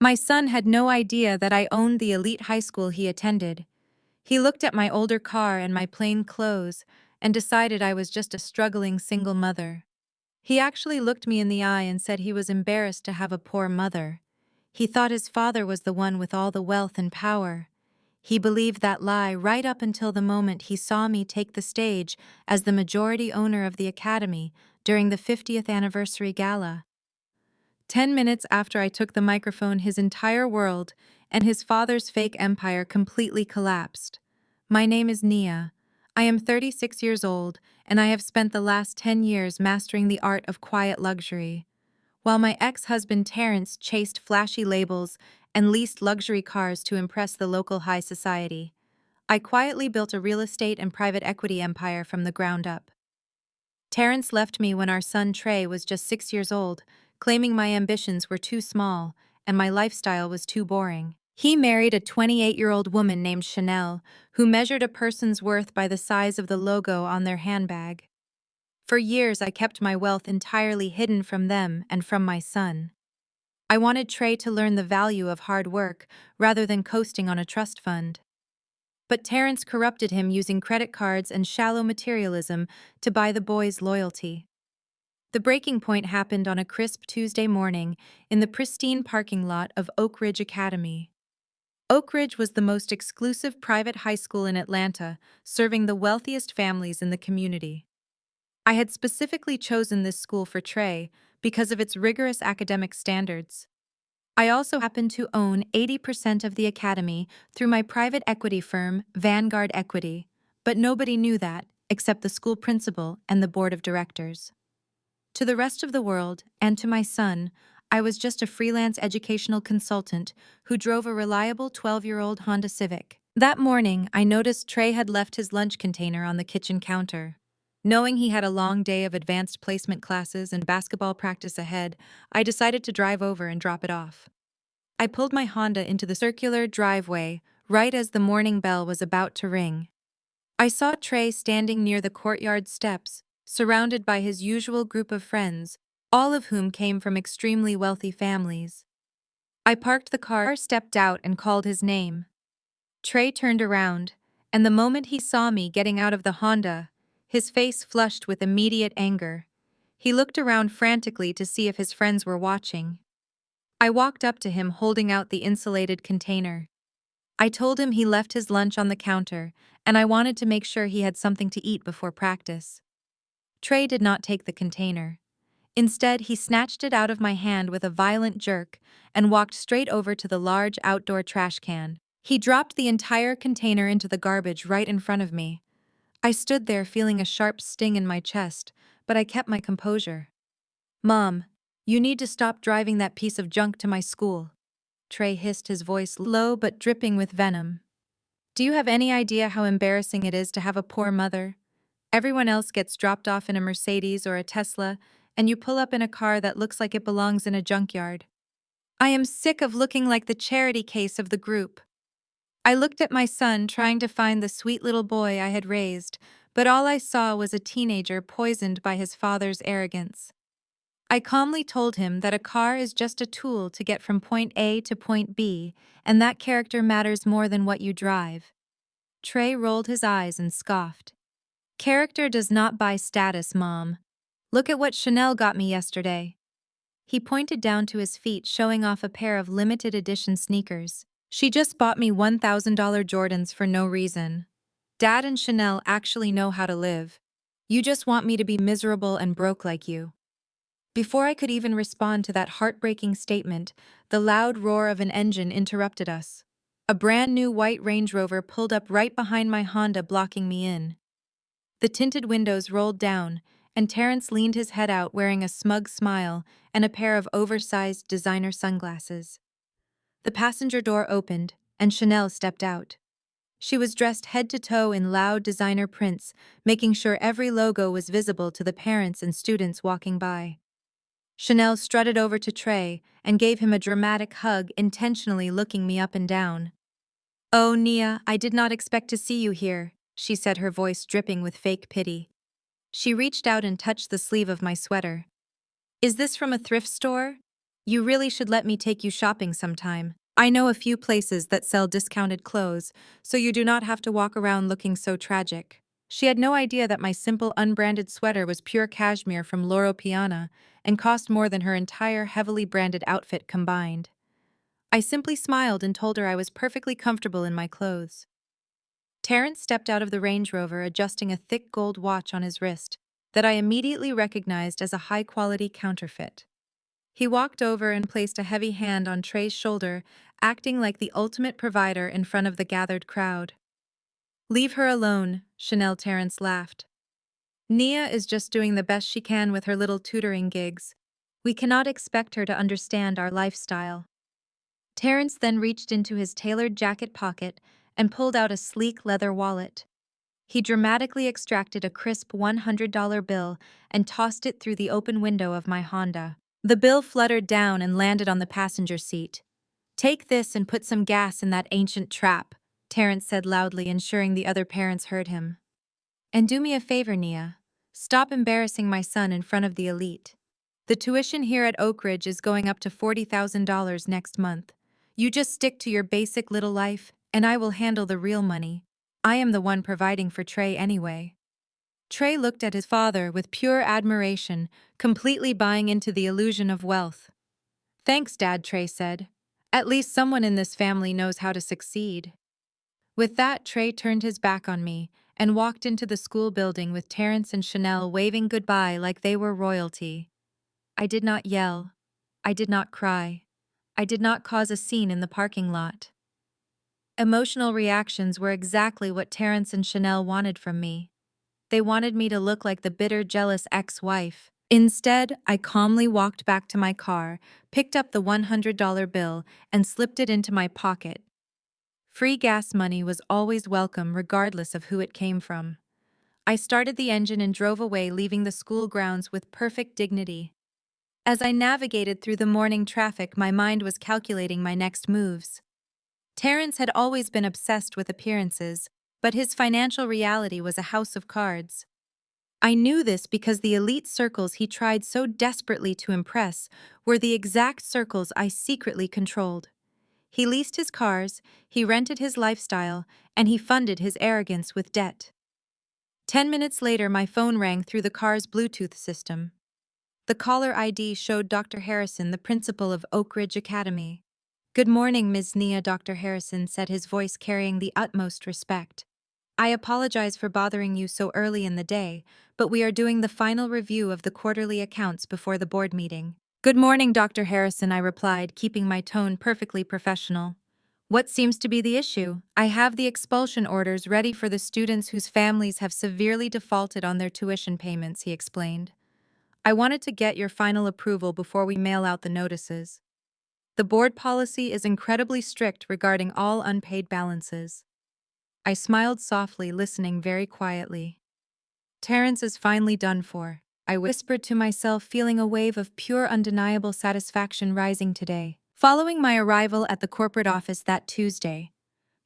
My son had no idea that I owned the elite high school he attended. He looked at my older car and my plain clothes and decided I was just a struggling single mother. He actually looked me in the eye and said he was embarrassed to have a poor mother. He thought his father was the one with all the wealth and power. He believed that lie right up until the moment he saw me take the stage as the majority owner of the academy during the 50th anniversary gala. 10 minutes after I took the microphone, his entire world and his father's fake empire completely collapsed. My name is Nia. I am 36 years old, and I have spent the last 10 years mastering the art of quiet luxury. While my ex-husband Terrence chased flashy labels and leased luxury cars to impress the local high society, I quietly built a real estate and private equity empire from the ground up. Terrence left me when our son Trey was just 6 years old, claiming my ambitions were too small and my lifestyle was too boring. He married a 28-year-old woman named Chanel, who measured a person's worth by the size of the logo on their handbag. For years, I kept my wealth entirely hidden from them and from my son. I wanted Trey to learn the value of hard work rather than coasting on a trust fund. But Terrence corrupted him using credit cards and shallow materialism to buy the boy's loyalty. The breaking point happened on a crisp Tuesday morning in the pristine parking lot of Oakridge Academy. Oakridge was the most exclusive private high school in Atlanta, serving the wealthiest families in the community. I had specifically chosen this school for Trey because of its rigorous academic standards. I also happened to own 80% of the academy through my private equity firm, Vanguard Equity, but nobody knew that, except the school principal and the board of directors. To the rest of the world, and to my son, I was just a freelance educational consultant who drove a reliable 12-year-old Honda Civic. That morning, I noticed Trey had left his lunch container on the kitchen counter. Knowing he had a long day of advanced placement classes and basketball practice ahead, I decided to drive over and drop it off. I pulled my Honda into the circular driveway right as the morning bell was about to ring. I saw Trey standing near the courtyard steps, surrounded by his usual group of friends, all of whom came from extremely wealthy families. I parked the car, stepped out, and called his name. Trey turned around, and the moment he saw me getting out of the Honda, his face flushed with immediate anger. He looked around frantically to see if his friends were watching. I walked up to him holding out the insulated container. I told him he left his lunch on the counter, and I wanted to make sure he had something to eat before practice. Trey did not take the container. Instead, he snatched it out of my hand with a violent jerk and walked straight over to the large outdoor trash can. He dropped the entire container into the garbage right in front of me. I stood there feeling a sharp sting in my chest, but I kept my composure. "Mom, you need to stop driving that piece of junk to my school," Trey hissed, his voice low but dripping with venom. "Do you have any idea how embarrassing it is to have a poor mother? Everyone else gets dropped off in a Mercedes or a Tesla, and you pull up in a car that looks like it belongs in a junkyard. I am sick of looking like the charity case of the group." I looked at my son, trying to find the sweet little boy I had raised, but all I saw was a teenager poisoned by his father's arrogance. I calmly told him that a car is just a tool to get from point A to point B, and that character matters more than what you drive. Trey rolled his eyes and scoffed. "Character does not buy status, Mom. Look at what Chanel got me yesterday." He pointed down to his feet, showing off a pair of limited edition sneakers. "She just bought me $1,000 Jordans for no reason. Dad and Chanel actually know how to live. You just want me to be miserable and broke like you." Before I could even respond to that heartbreaking statement, the loud roar of an engine interrupted us. A brand new white Range Rover pulled up right behind my Honda, blocking me in. The tinted windows rolled down, and Terrence leaned his head out wearing a smug smile and a pair of oversized designer sunglasses. The passenger door opened, and Chanel stepped out. She was dressed head to toe in loud designer prints, making sure every logo was visible to the parents and students walking by. Chanel strutted over to Trey and gave him a dramatic hug, intentionally looking me up and down. "Oh, Nia, I did not expect to see you here," she said, her voice dripping with fake pity. She reached out and touched the sleeve of my sweater. "Is this from a thrift store?" You really should let me take you shopping sometime. I know a few places that sell discounted clothes, so you do not have to walk around looking so tragic. She had no idea that my simple unbranded sweater was pure cashmere from Loro Piana and cost more than her entire heavily branded outfit combined. I simply smiled and told her I was perfectly comfortable in my clothes. Terrence stepped out of the Range Rover adjusting a thick gold watch on his wrist that I immediately recognized as a high-quality counterfeit. He walked over and placed a heavy hand on Trey's shoulder, acting like the ultimate provider in front of the gathered crowd. "Leave her alone," Chanel Terrence laughed. "Nia is just doing the best she can with her little tutoring gigs. We cannot expect her to understand our lifestyle." Terrence then reached into his tailored jacket pocket and pulled out a sleek leather wallet. He dramatically extracted a crisp $100 bill and tossed it through the open window of my Honda. The bill fluttered down and landed on the passenger seat. "Take this and put some gas in that ancient trap," Terrence said loudly, ensuring the other parents heard him. "And do me a favor, Nia. Stop embarrassing my son in front of the elite. The tuition here at Oakridge is going up to $40,000 next month. You just stick to your basic little life, and I will handle the real money. I am the one providing for Trey anyway." Trey looked at his father with pure admiration, completely buying into the illusion of wealth. "Thanks, Dad," Trey said. "At least someone in this family knows how to succeed." With that, Trey turned his back on me and walked into the school building with Terrence and Chanel waving goodbye like they were royalty. I did not yell. I did not cry. I did not cause a scene in the parking lot. Emotional reactions were exactly what Terrence and Chanel wanted from me. They wanted me to look like the bitter, jealous ex-wife. Instead, I calmly walked back to my car, picked up the $100 bill, and slipped it into my pocket. Free gas money was always welcome regardless of who it came from. I started the engine and drove away, leaving the school grounds with perfect dignity. As I navigated through the morning traffic, my mind was calculating my next moves. Terrence had always been obsessed with appearances, but his financial reality was a house of cards. I knew this because the elite circles he tried so desperately to impress were the exact circles I secretly controlled. He leased his cars, he rented his lifestyle, and he funded his arrogance with debt. 10 minutes later, my phone rang through the car's Bluetooth system. The caller ID showed Dr. Harrison, the principal of Oakridge Academy. "Good morning, Ms. Nia," Dr. Harrison said, his voice carrying the utmost respect. "I apologize for bothering you so early in the day, but we are doing the final review of the quarterly accounts before the board meeting." "Good morning, Dr. Harrison," I replied, keeping my tone perfectly professional. "What seems to be the issue?" "I have the expulsion orders ready for the students whose families have severely defaulted on their tuition payments," he explained. "I wanted to get your final approval before we mail out the notices. The board policy is incredibly strict regarding all unpaid balances." I smiled softly, listening very quietly. "Terrence is finally done for," I whispered to myself, feeling a wave of pure, undeniable satisfaction rising today. Following my arrival at the corporate office that Tuesday,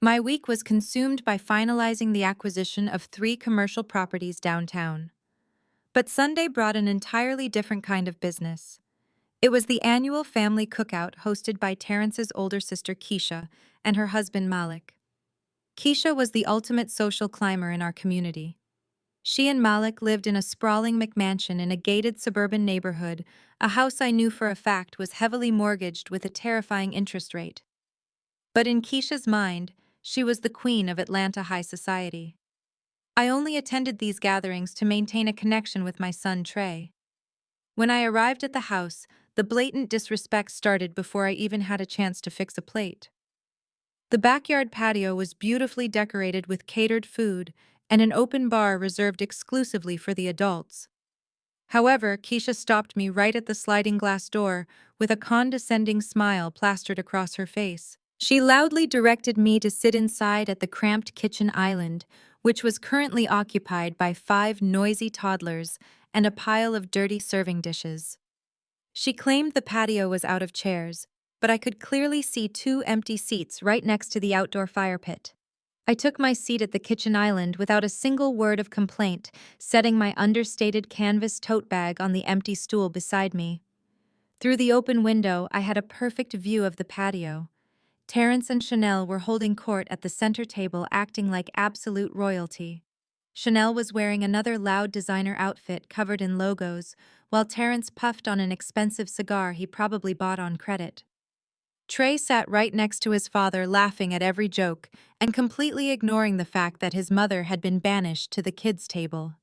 my week was consumed by finalizing the acquisition of 3 commercial properties downtown. But Sunday brought an entirely different kind of business. It was the annual family cookout hosted by Terrence's older sister Keisha and her husband Malik. Keisha was the ultimate social climber in our community. She and Malik lived in a sprawling McMansion in a gated suburban neighborhood, a house I knew for a fact was heavily mortgaged with a terrifying interest rate. But in Keisha's mind, she was the queen of Atlanta high society. I only attended these gatherings to maintain a connection with my son Trey. When I arrived at the house, the blatant disrespect started before I even had a chance to fix a plate. The backyard patio was beautifully decorated with catered food and an open bar reserved exclusively for the adults. However, Keisha stopped me right at the sliding glass door with a condescending smile plastered across her face. She loudly directed me to sit inside at the cramped kitchen island, which was currently occupied by 5 noisy toddlers and a pile of dirty serving dishes. She claimed the patio was out of chairs, but I could clearly see 2 empty seats right next to the outdoor fire pit. I took my seat at the kitchen island without a single word of complaint, setting my understated canvas tote bag on the empty stool beside me. Through the open window, I had a perfect view of the patio. Terrence and Chanel were holding court at the center table, acting like absolute royalty. Chanel was wearing another loud designer outfit covered in logos, while Terrence puffed on an expensive cigar he probably bought on credit. Trey sat right next to his father, laughing at every joke and completely ignoring the fact that his mother had been banished to the kids' table.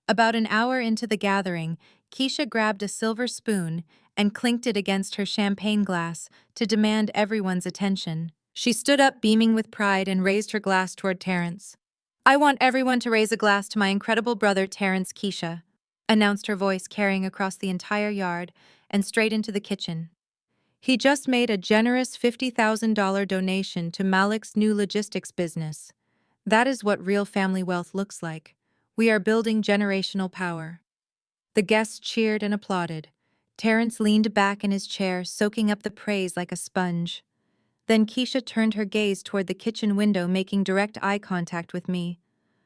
About an hour into the gathering, Keisha grabbed a silver spoon and clinked it against her champagne glass to demand everyone's attention. She stood up, beaming with pride, and raised her glass toward Terrence. "I want everyone to raise a glass to my incredible brother, Terrence," Keisha announced, her voice carrying across the entire yard and straight into the kitchen. "He just made a generous $50,000 donation to Malik's new logistics business. That is what real family wealth looks like. We are building generational power." The guests cheered and applauded. Terrence leaned back in his chair, soaking up the praise like a sponge. Then Keisha turned her gaze toward the kitchen window, making direct eye contact with me.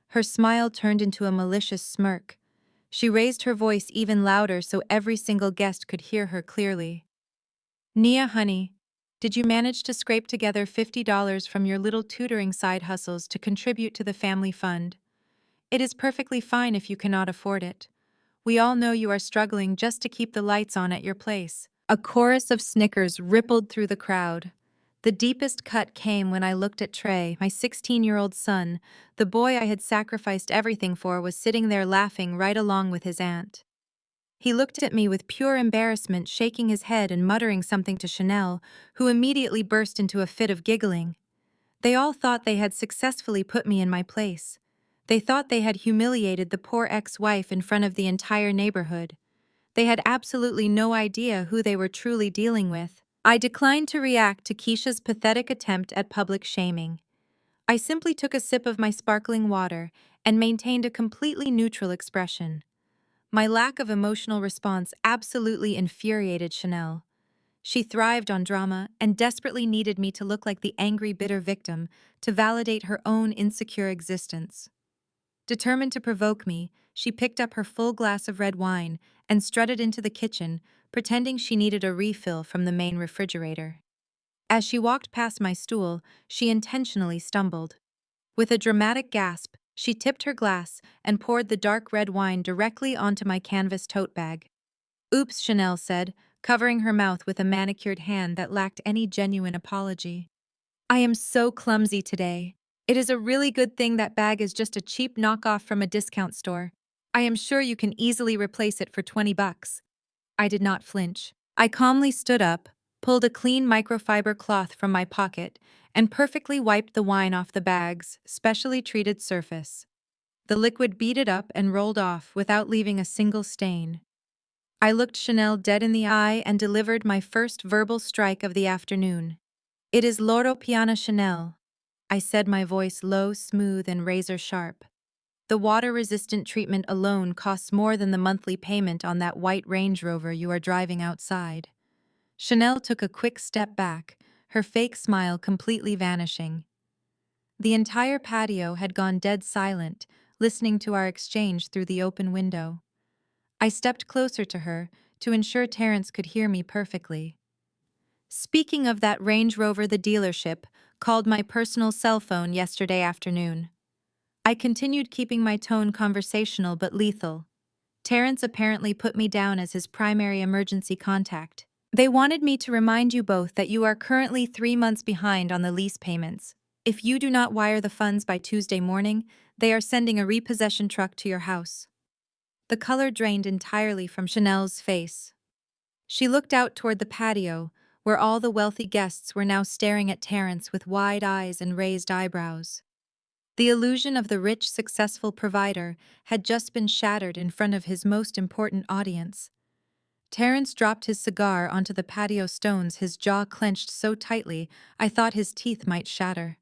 Her smile turned into a malicious smirk. She raised her voice even louder so every single guest could hear her clearly. "Nia, honey, did you manage to scrape together $50 from your little tutoring side hustles to contribute to the family fund? It is perfectly fine if you cannot afford it. We all know you are struggling just to keep the lights on at your place." A chorus of snickers rippled through the crowd. The deepest cut came when I looked at Trey, my 16-year-old son. The boy I had sacrificed everything for was sitting there laughing right along with his aunt. He looked at me with pure embarrassment, shaking his head and muttering something to Chanel, who immediately burst into a fit of giggling. They all thought they had successfully put me in my place. They thought they had humiliated the poor ex-wife in front of the entire neighborhood. They had absolutely no idea who they were truly dealing with. I declined to react to Keisha's pathetic attempt at public shaming. I simply took a sip of my sparkling water and maintained a completely neutral expression. My lack of emotional response absolutely infuriated Chanel. She thrived on drama and desperately needed me to look like the angry, bitter victim to validate her own insecure existence. Determined to provoke me, she picked up her full glass of red wine and strutted into the kitchen, pretending she needed a refill from the main refrigerator. As she walked past my stool, she intentionally stumbled. With a dramatic gasp, she tipped her glass and poured the dark red wine directly onto my canvas tote bag. "Oops," Chanel said, covering her mouth with a manicured hand that lacked any genuine apology. "I am so clumsy today. It is a really good thing that bag is just a cheap knockoff from a discount store. I am sure you can easily replace it for $20. I did not flinch. I calmly stood up, pulled a clean microfiber cloth from my pocket, and perfectly wiped the wine off the bag's specially treated surface. The liquid beaded up and rolled off without leaving a single stain. I looked Chanel dead in the eye and delivered my first verbal strike of the afternoon. "It is Loro Piana, Chanel," I said, my voice low, smooth, and razor-sharp. "The water-resistant treatment alone costs more than the monthly payment on that white Range Rover you are driving outside." Chanel took a quick step back, her fake smile completely vanishing. The entire patio had gone dead silent, listening to our exchange through the open window. I stepped closer to her to ensure Terrence could hear me perfectly. "Speaking of that Range Rover, the dealership called my personal cell phone yesterday afternoon." I continued, keeping my tone conversational but lethal. "Terrence apparently put me down as his primary emergency contact. They wanted me to remind you both that you are currently 3 months behind on the lease payments. If you do not wire the funds by Tuesday morning, they are sending a repossession truck to your house." The color drained entirely from Chanel's face. She looked out toward the patio, where all the wealthy guests were now staring at Terrence with wide eyes and raised eyebrows. The illusion of the rich, successful provider had just been shattered in front of his most important audience. Terrence dropped his cigar onto the patio stones, his jaw clenched so tightly I thought his teeth might shatter.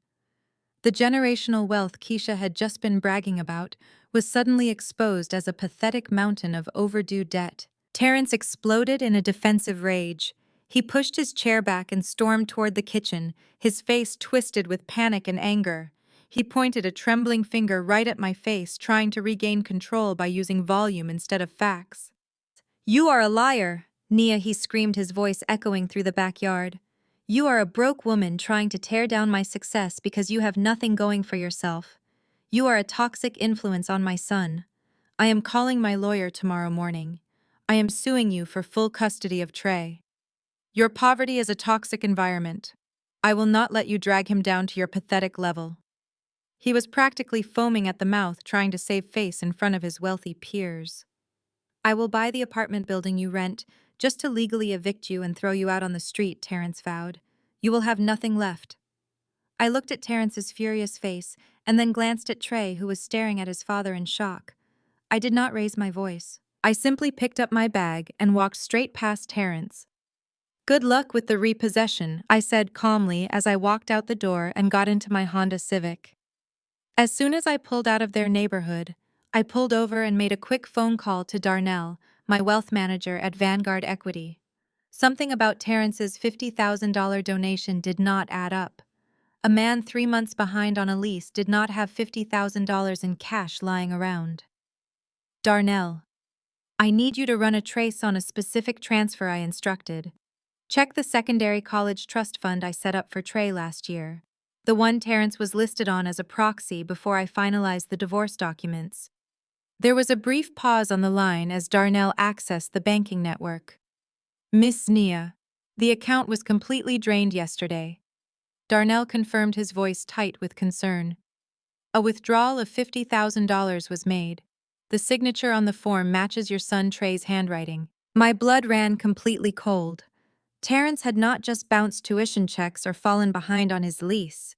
The generational wealth Keisha had just been bragging about was suddenly exposed as a pathetic mountain of overdue debt. Terrence exploded in a defensive rage. He pushed his chair back and stormed toward the kitchen, his face twisted with panic and anger. He pointed a trembling finger right at my face, trying to regain control by using volume instead of facts. "You are a liar," Nia, he screamed, his voice echoing through the backyard. You are a broke woman trying to tear down my success because you have nothing going for yourself. You are a toxic influence on my son. I am calling my lawyer tomorrow morning. I am suing you for full custody of Trey. Your poverty is a toxic environment. I will not let you drag him down to your pathetic level. He was practically foaming at the mouth, trying to save face in front of his wealthy peers. I will buy the apartment building you rent just to legally evict you and throw you out on the street, Terrence vowed. You will have nothing left. I looked at Terrence's furious face and then glanced at Trey, who was staring at his father in shock. I did not raise my voice. I simply picked up my bag and walked straight past Terrence. Good luck with the repossession, I said calmly as I walked out the door and got into my Honda Civic. As soon as I pulled out of their neighborhood, I pulled over and made a quick phone call to Darnell, my wealth manager at Vanguard Equity. Something about Terrence's $50,000 donation did not add up. A man 3 months behind on a lease did not have $50,000 in cash lying around. Darnell, I need you to run a trace on a specific transfer I instructed. Check the secondary college trust fund I set up for Trey last year. The one Terrence was listed on as a proxy before I finalized the divorce documents. There was a brief pause on the line as Darnell accessed the banking network. Miss Nia, the account was completely drained yesterday. Darnell confirmed, his voice tight with concern. A withdrawal of $50,000 was made. The signature on the form matches your son Trey's handwriting. My blood ran completely cold. Terrence had not just bounced tuition checks or fallen behind on his lease.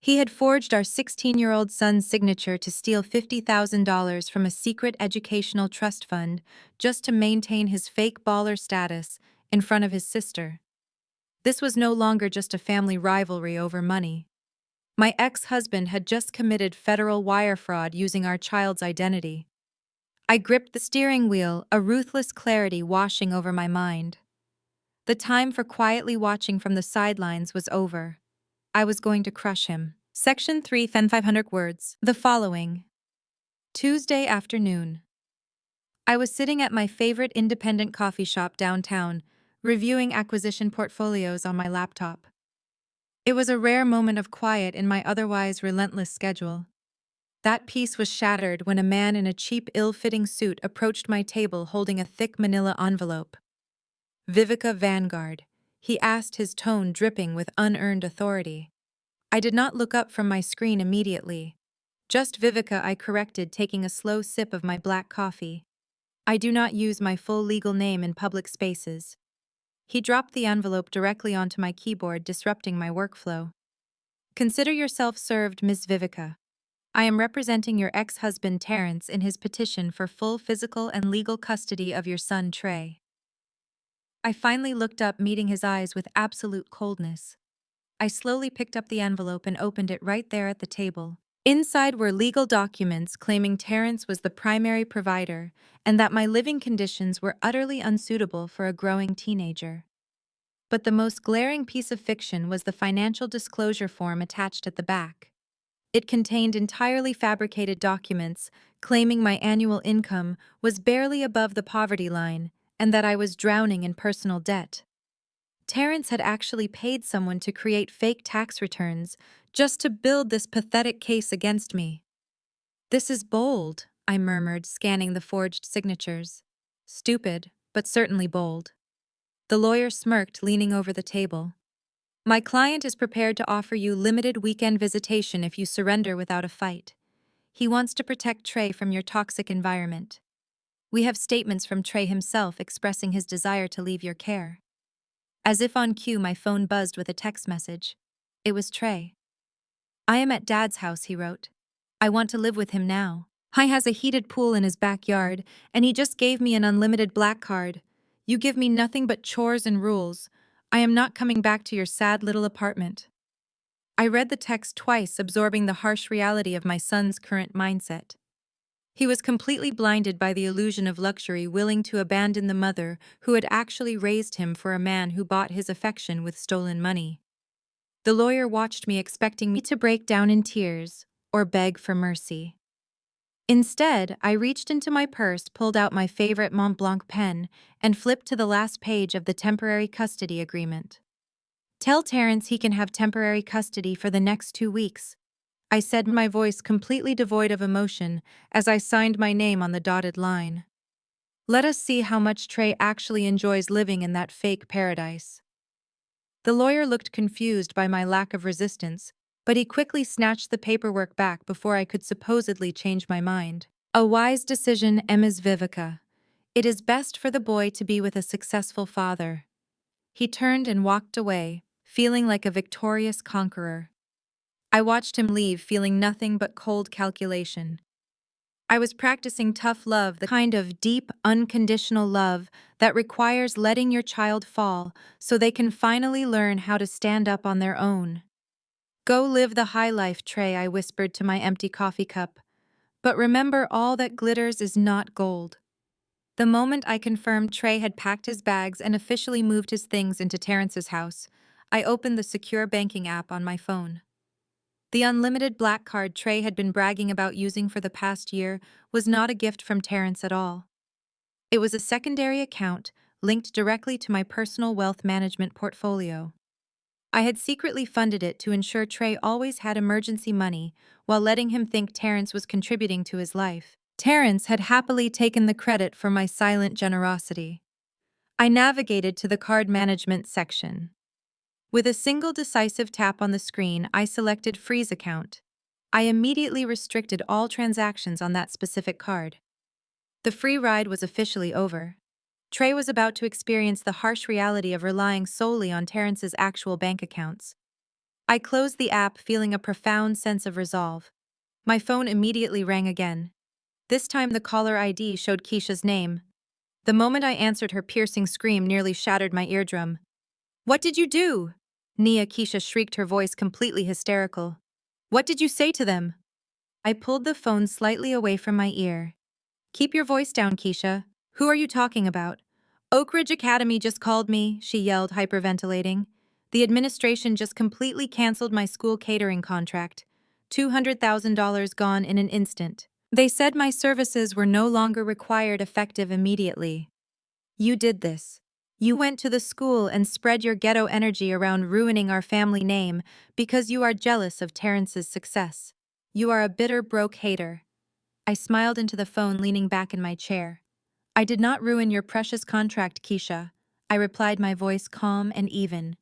He had forged our 16-year-old son's signature to steal $50,000 from a secret educational trust fund just to maintain his fake baller status in front of his sister. This was no longer just a family rivalry over money. My ex-husband had just committed federal wire fraud using our child's identity. I gripped the steering wheel, a ruthless clarity washing over my mind. The time for quietly watching from the sidelines was over. I was going to crush him. Section 3, 500 words. The following. Tuesday afternoon. I was sitting at my favorite independent coffee shop downtown, reviewing acquisition portfolios on my laptop. It was a rare moment of quiet in my otherwise relentless schedule. That peace was shattered when a man in a cheap, ill-fitting suit approached my table holding a thick manila envelope. Vivica Vanguard, he asked, his tone dripping with unearned authority. I did not look up from my screen immediately. Just Vivica, I corrected, taking a slow sip of my black coffee. I do not use my full legal name in public spaces. He dropped the envelope directly onto my keyboard, disrupting my workflow. Consider yourself served, Miss Vivica. I am representing your ex-husband Terrence in his petition for full physical and legal custody of your son Trey. I finally looked up, meeting his eyes with absolute coldness. I slowly picked up the envelope and opened it right there at the table. Inside were legal documents claiming Terrence was the primary provider and that my living conditions were utterly unsuitable for a growing teenager. But the most glaring piece of fiction was the financial disclosure form attached at the back. It contained entirely fabricated documents claiming my annual income was barely above the poverty line and that I was drowning in personal debt. Terrence had actually paid someone to create fake tax returns just to build this pathetic case against me. This is bold, I murmured, scanning the forged signatures. Stupid, but certainly bold. The lawyer smirked, leaning over the table. My client is prepared to offer you limited weekend visitation if you surrender without a fight. He wants to protect Trey from your toxic environment. We have statements from Trey himself expressing his desire to leave your care. As if on cue, my phone buzzed with a text message. It was Trey. I am at Dad's house, he wrote. I want to live with him now. He has a heated pool in his backyard, and he just gave me an unlimited black card. You give me nothing but chores and rules. I am not coming back to your sad little apartment. I read the text twice, absorbing the harsh reality of my son's current mindset. He was completely blinded by the illusion of luxury, willing to abandon the mother who had actually raised him for a man who bought his affection with stolen money. The lawyer watched me, expecting me to break down in tears or beg for mercy. Instead, I reached into my purse, pulled out my favorite Mont Blanc pen, and flipped to the last page of the temporary custody agreement. "Tell Terrence he can have temporary custody for the next 2 weeks," I said, my voice completely devoid of emotion as I signed my name on the dotted line. "Let us see how much Trey actually enjoys living in that fake paradise." The lawyer looked confused by my lack of resistance, but he quickly snatched the paperwork back before I could supposedly change my mind. "A wise decision, Ms. Vivica. It is best for the boy to be with a successful father." He turned and walked away, feeling like a victorious conqueror. I watched him leave, feeling nothing but cold calculation. I was practicing tough love, the kind of deep, unconditional love that requires letting your child fall so they can finally learn how to stand up on their own. "Go live the high life, Trey," I whispered to my empty coffee cup. "But remember, all that glitters is not gold." The moment I confirmed Trey had packed his bags and officially moved his things into Terrence's house, I opened the secure banking app on my phone. The unlimited black card Trey had been bragging about using for the past year was not a gift from Terrence at all. It was a secondary account linked directly to my personal wealth management portfolio. I had secretly funded it to ensure Trey always had emergency money while letting him think Terrence was contributing to his life. Terrence had happily taken the credit for my silent generosity. I navigated to the card management section. With a single decisive tap on the screen, I selected Freeze Account. I immediately restricted all transactions on that specific card. The free ride was officially over. Trey was about to experience the harsh reality of relying solely on Terrence's actual bank accounts. I closed the app, feeling a profound sense of resolve. My phone immediately rang again. This time the caller ID showed Keisha's name. The moment I answered, her piercing scream nearly shattered my eardrum. "What did you do?" Keisha shrieked, her voice completely hysterical. "What did you say to them?" I pulled the phone slightly away from my ear. "Keep your voice down, Keisha. Who are you talking about?" "Oakridge Academy just called me," she yelled, hyperventilating. "The administration just completely canceled my school catering contract. $200,000 gone in an instant. They said my services were no longer required, effective immediately." "You did this. You went to the school and spread your ghetto energy around, ruining our family name because you are jealous of Terrence's success. You are a bitter, broke hater." I smiled into the phone, leaning back in my chair. "I did not ruin your precious contract, Keisha," I replied, my voice calm and even.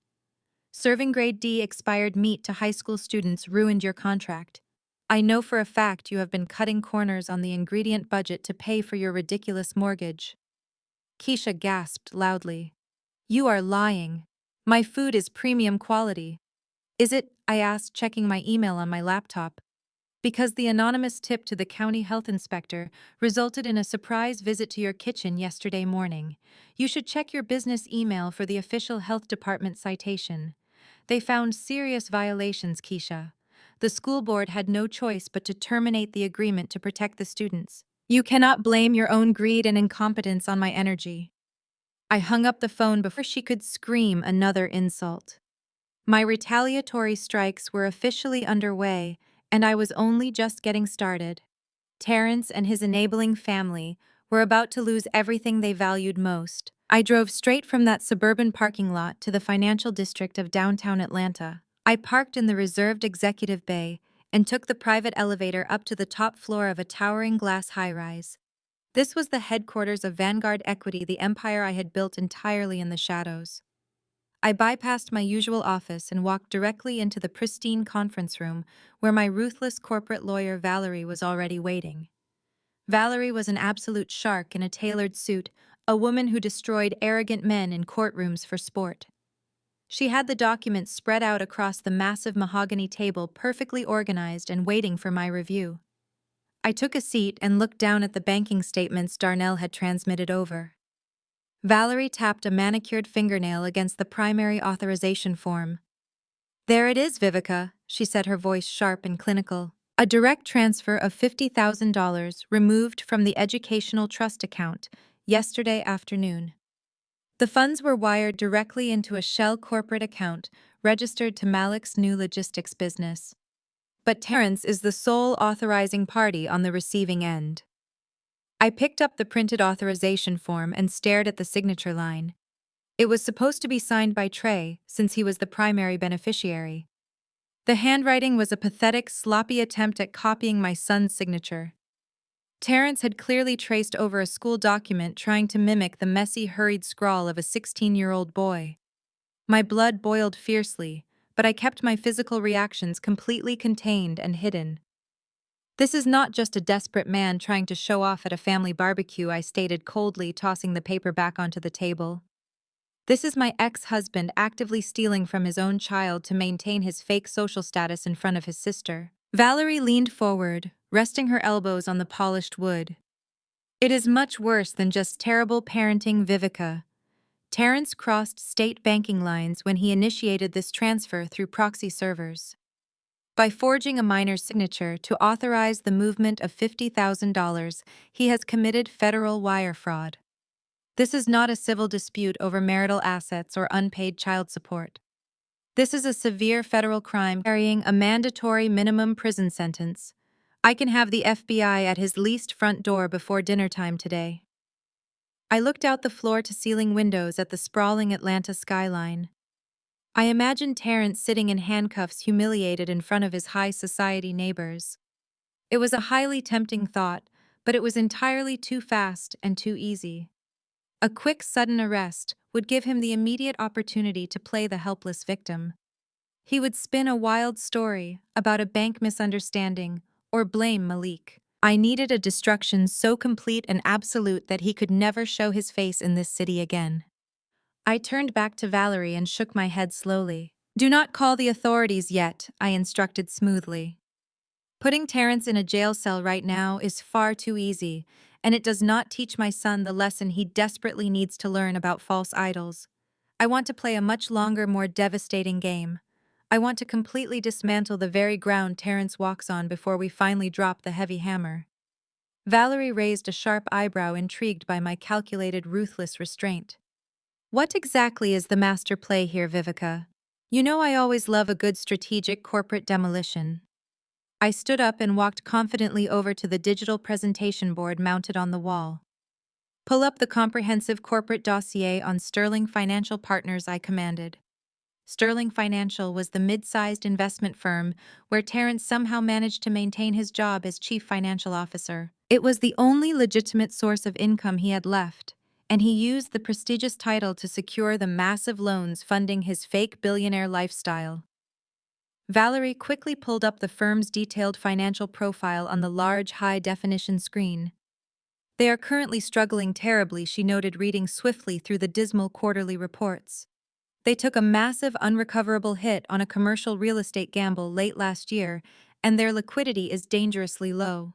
"Serving grade D expired meat to high school students ruined your contract. I know for a fact you have been cutting corners on the ingredient budget to pay for your ridiculous mortgage." Keisha gasped loudly. "You are lying. My food is premium quality." "Is it?" I asked, checking my email on my laptop. "Because the anonymous tip to the county health inspector resulted in a surprise visit to your kitchen yesterday morning. You should check your business email for the official health department citation. They found serious violations, Keisha. The school board had no choice but to terminate the agreement to protect the students. You cannot blame your own greed and incompetence on my energy." I hung up the phone before she could scream another insult. My retaliatory strikes were officially underway, and I was only just getting started. Terrence and his enabling family were about to lose everything they valued most. I drove straight from that suburban parking lot to the financial district of downtown Atlanta. I parked in the reserved executive bay and took the private elevator up to the top floor of a towering glass high-rise. This was the headquarters of Vanguard Equity, the empire I had built entirely in the shadows. I bypassed my usual office and walked directly into the pristine conference room where my ruthless corporate lawyer Valerie was already waiting. Valerie was an absolute shark in a tailored suit, a woman who destroyed arrogant men in courtrooms for sport. She had the documents spread out across the massive mahogany table, perfectly organized and waiting for my review. I took a seat and looked down at the banking statements Darnell had transmitted over. Valerie tapped a manicured fingernail against the primary authorization form. "There it is, Vivica," she said, her voice sharp and clinical. "A direct transfer of $50,000 removed from the educational trust account yesterday afternoon. The funds were wired directly into a shell corporate account registered to Malik's new logistics business." but Terrence is the sole authorizing party on the receiving end. I picked up the printed authorization form and stared at the signature line. It was supposed to be signed by Trey, since he was the primary beneficiary. The handwriting was a pathetic, sloppy attempt at copying my son's signature. Terrence had clearly traced over a school document trying to mimic the messy, hurried scrawl of a 16-year-old boy. My blood boiled fiercely, but I kept my physical reactions completely contained and hidden. "This is not just a desperate man trying to show off at a family barbecue," I stated coldly, tossing the paper back onto the table. "This is my ex-husband actively stealing from his own child to maintain his fake social status in front of his sister." Valerie leaned forward, resting her elbows on the polished wood. "It is much worse than just terrible parenting, Vivica. Terrence crossed state banking lines when he initiated this transfer through proxy servers. By forging a minor's signature to authorize the movement of $50,000, he has committed federal wire fraud. This is not a civil dispute over marital assets or unpaid child support. This is a severe federal crime carrying a mandatory minimum prison sentence. I can have the FBI at his leased front door before dinner time today." I looked out the floor-to-ceiling windows at the sprawling Atlanta skyline. I imagined Terrence sitting in handcuffs, humiliated in front of his high society neighbors. It was a highly tempting thought, but it was entirely too fast and too easy. A quick, sudden arrest would give him the immediate opportunity to play the helpless victim. He would spin a wild story about a bank misunderstanding or blame Malik. I needed a destruction so complete and absolute that he could never show his face in this city again. I turned back to Valerie and shook my head slowly. "Do not call the authorities yet," I instructed smoothly. "Putting Terrence in a jail cell right now is far too easy, and it does not teach my son the lesson he desperately needs to learn about false idols. I want to play a much longer, more devastating game. I want to completely dismantle the very ground Terrence walks on before we finally drop the heavy hammer." Valerie raised a sharp eyebrow, intrigued by my calculated, ruthless restraint. "What exactly is the master play here, Vivica? You know I always love a good strategic corporate demolition." I stood up and walked confidently over to the digital presentation board mounted on the wall. "Pull up the comprehensive corporate dossier on Sterling Financial Partners," I commanded. Sterling Financial was the mid-sized investment firm where Terrence somehow managed to maintain his job as chief financial officer. It was the only legitimate source of income he had left, and he used the prestigious title to secure the massive loans funding his fake billionaire lifestyle. Valerie quickly pulled up the firm's detailed financial profile on the large, high-definition screen. "They are currently struggling terribly," she noted, reading swiftly through the dismal quarterly reports. "They took a massive, unrecoverable hit on a commercial real estate gamble late last year, and their liquidity is dangerously low.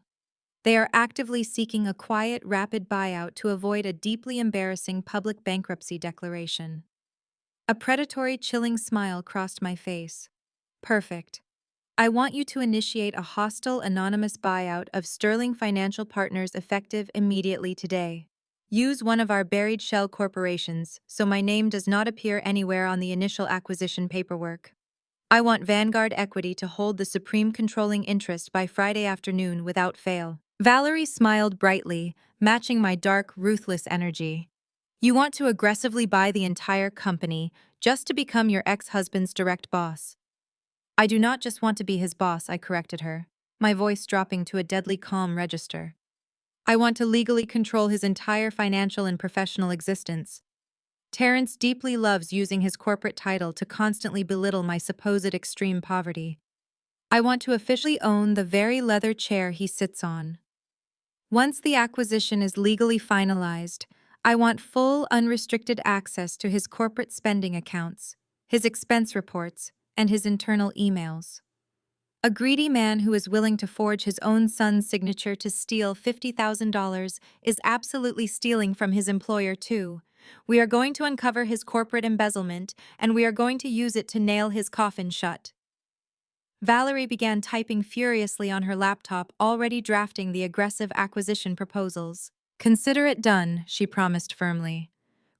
They are actively seeking a quiet, rapid buyout to avoid a deeply embarrassing public bankruptcy declaration." A predatory, chilling smile crossed my face. "Perfect. I want you to initiate a hostile, anonymous buyout of Sterling Financial Partners effective immediately today. Use one of our buried shell corporations so my name does not appear anywhere on the initial acquisition paperwork. I want Vanguard Equity to hold the supreme controlling interest by Friday afternoon without fail." Valerie smiled brightly, matching my dark, ruthless energy. "You want to aggressively buy the entire company just to become your ex-husband's direct boss." "I do not just want to be his boss," I corrected her, my voice dropping to a deadly calm register. "I want to legally control his entire financial and professional existence. Terrence deeply loves using his corporate title to constantly belittle my supposed extreme poverty. I want to officially own the very leather chair he sits on. Once the acquisition is legally finalized, I want full, unrestricted access to his corporate spending accounts, his expense reports, and his internal emails. A greedy man who is willing to forge his own son's signature to steal $50,000 is absolutely stealing from his employer, too. We are going to uncover his corporate embezzlement, and we are going to use it to nail his coffin shut." Valerie began typing furiously on her laptop, already drafting the aggressive acquisition proposals. "Consider it done," she promised firmly.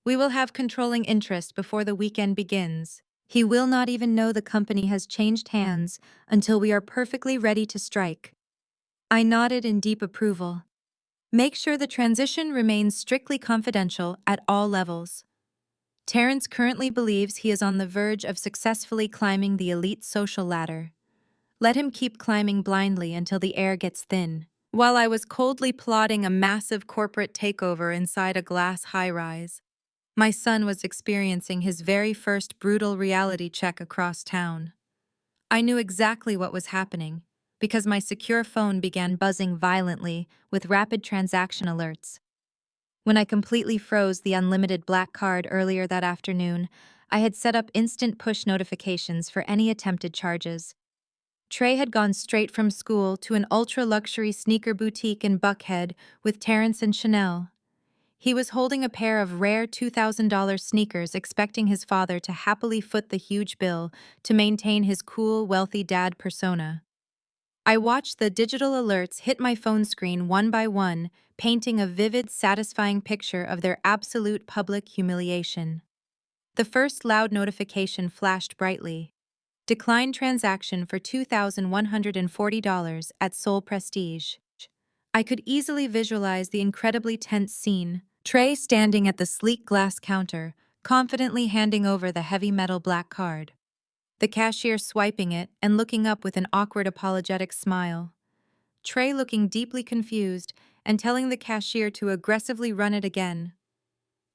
"We will have controlling interest before the weekend begins. He will not even know the company has changed hands until we are perfectly ready to strike. I nodded in deep approval. Make sure the transition remains strictly confidential at all levels. Terrence currently believes he is on the verge of successfully climbing the elite social ladder. Let him keep climbing blindly until the air gets thin. While I was coldly plotting a massive corporate takeover inside a glass high-rise, my son was experiencing his very first brutal reality check across town. I knew exactly what was happening because my secure phone began buzzing violently with rapid transaction alerts. When I completely froze the unlimited black card earlier that afternoon, I had set up instant push notifications for any attempted charges. Trey had gone straight from school to an ultra-luxury sneaker boutique in Buckhead with Terrence and Chanel. He was holding a pair of rare $2,000 sneakers, expecting his father to happily foot the huge bill to maintain his cool, wealthy dad persona. I watched the digital alerts hit my phone screen one by one, painting a vivid, satisfying picture of their absolute public humiliation. The first loud notification flashed brightly. Decline transaction for $2,140 at Seoul Prestige. I could easily visualize the incredibly tense scene. Trey standing at the sleek glass counter, confidently handing over the heavy metal black card. The cashier swiping it and looking up with an awkward apologetic smile. Trey looking deeply confused and telling the cashier to aggressively run it again.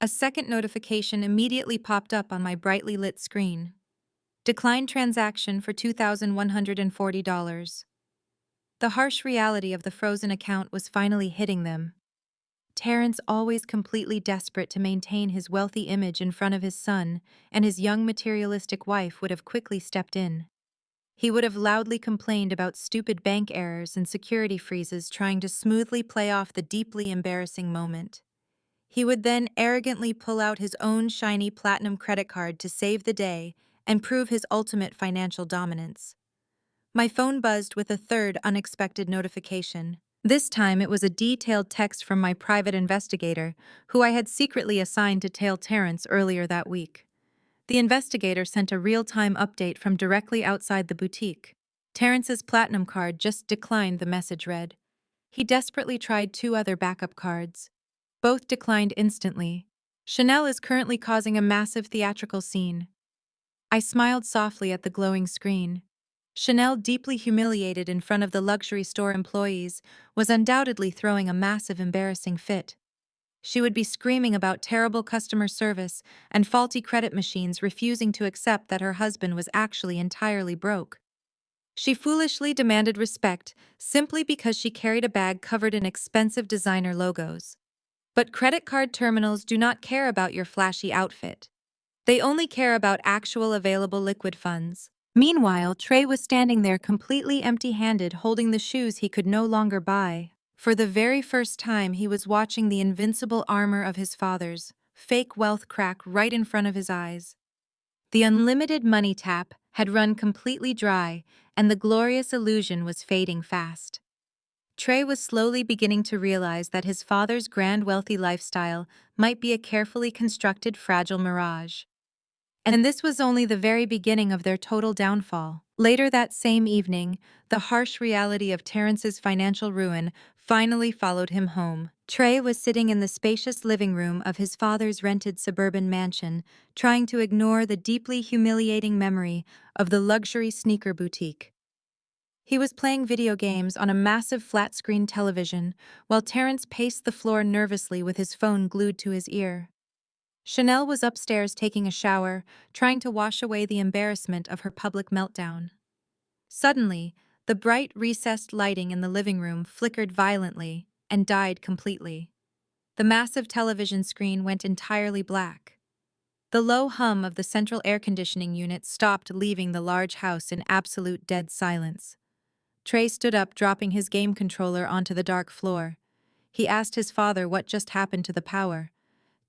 A second notification immediately popped up on my brightly lit screen. Decline transaction for $2,140. The harsh reality of the frozen account was finally hitting them. Terrence, always completely desperate to maintain his wealthy image in front of his son, and his young materialistic wife would have quickly stepped in. He would have loudly complained about stupid bank errors and security freezes, trying to smoothly play off the deeply embarrassing moment. He would then arrogantly pull out his own shiny platinum credit card to save the day and prove his ultimate financial dominance. My phone buzzed with a third unexpected notification. This time it was a detailed text from my private investigator, who I had secretly assigned to tail Terrence earlier that week. The investigator sent a real-time update from directly outside the boutique. Terrence's platinum card just declined, the message read. He desperately tried two other backup cards. Both declined instantly. Chanel is currently causing a massive theatrical scene. I smiled softly at the glowing screen. Chanel, deeply humiliated in front of the luxury store employees, was undoubtedly throwing a massive embarrassing fit. She would be screaming about terrible customer service and faulty credit machines, refusing to accept that her husband was actually entirely broke. She foolishly demanded respect simply because she carried a bag covered in expensive designer logos. But credit card terminals do not care about your flashy outfit. They only care about actual available liquid funds. Meanwhile, Trey was standing there completely empty-handed, holding the shoes he could no longer buy. For the very first time, he was watching the invincible armor of his fathers, fake wealth crack right in front of his eyes. The unlimited money tap had run completely dry, and the glorious illusion was fading fast. Trey was slowly beginning to realize that his father's grand wealthy lifestyle might be a carefully constructed fragile mirage. And this was only the very beginning of their total downfall. Later that same evening, the harsh reality of Terrence's financial ruin finally followed him home. Trey was sitting in the spacious living room of his father's rented suburban mansion, trying to ignore the deeply humiliating memory of the luxury sneaker boutique. He was playing video games on a massive flat-screen television, while Terrence paced the floor nervously with his phone glued to his ear. Chanel was upstairs taking a shower, trying to wash away the embarrassment of her public meltdown. Suddenly, the bright, recessed lighting in the living room flickered violently and died completely. The massive television screen went entirely black. The low hum of the central air conditioning unit stopped, leaving the large house in absolute dead silence. Trey stood up, dropping his game controller onto the dark floor. He asked his father what just happened to the power.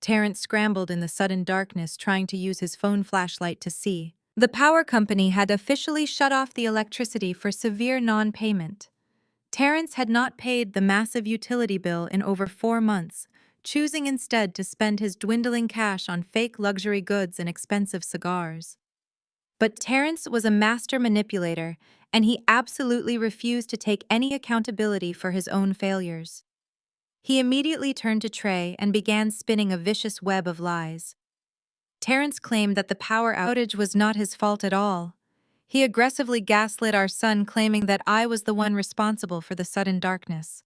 Terrence scrambled in the sudden darkness, trying to use his phone flashlight to see. The power company had officially shut off the electricity for severe non-payment. Terrence had not paid the massive utility bill in over 4 months, choosing instead to spend his dwindling cash on fake luxury goods and expensive cigars. But Terrence was a master manipulator, and he absolutely refused to take any accountability for his own failures. He immediately turned to Trey and began spinning a vicious web of lies. Terrence claimed that the power outage was not his fault at all. He aggressively gaslit our son, claiming that I was the one responsible for the sudden darkness.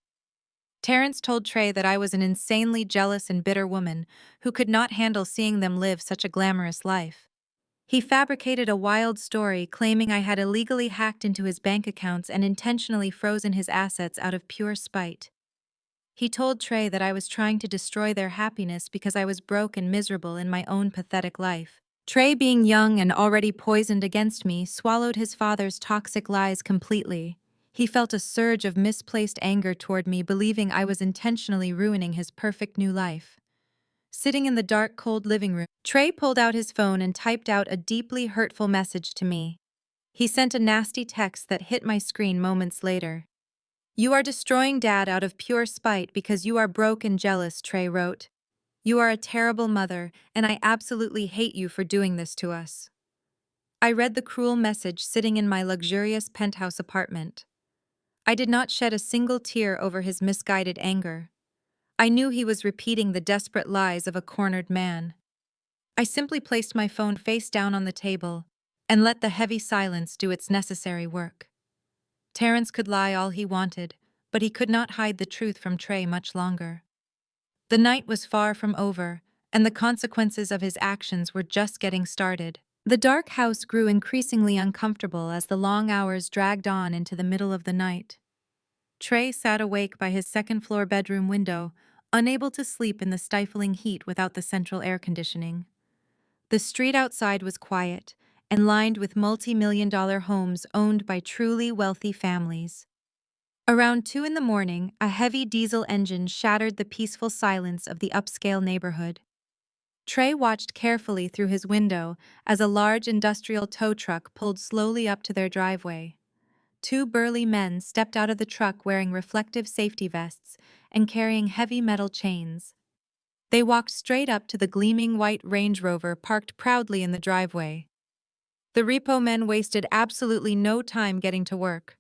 Terrence told Trey that I was an insanely jealous and bitter woman who could not handle seeing them live such a glamorous life. He fabricated a wild story claiming I had illegally hacked into his bank accounts and intentionally frozen his assets out of pure spite. He told Trey that I was trying to destroy their happiness because I was broke and miserable in my own pathetic life. Trey, being young and already poisoned against me, swallowed his father's toxic lies completely. He felt a surge of misplaced anger toward me, believing I was intentionally ruining his perfect new life. Sitting in the dark, cold living room, Trey pulled out his phone and typed out a deeply hurtful message to me. He sent a nasty text that hit my screen moments later. "You are destroying Dad out of pure spite because you are broke and jealous," Trey wrote. "You are a terrible mother, and I absolutely hate you for doing this to us." I read the cruel message sitting in my luxurious penthouse apartment. I did not shed a single tear over his misguided anger. I knew he was repeating the desperate lies of a cornered man. I simply placed my phone face down on the table and let the heavy silence do its necessary work. Terrence could lie all he wanted, but he could not hide the truth from Trey much longer. The night was far from over, and the consequences of his actions were just getting started. The dark house grew increasingly uncomfortable as the long hours dragged on into the middle of the night. Trey sat awake by his second-floor bedroom window, unable to sleep in the stifling heat without the central air conditioning. The street outside was quiet and lined with multi-million-dollar homes owned by truly wealthy families. Around 2 in the morning, a heavy diesel engine shattered the peaceful silence of the upscale neighborhood. Trey watched carefully through his window as a large industrial tow truck pulled slowly up to their driveway. Two burly men stepped out of the truck wearing reflective safety vests and carrying heavy metal chains. They walked straight up to the gleaming white Range Rover parked proudly in the driveway. The repo men wasted absolutely no time getting to work.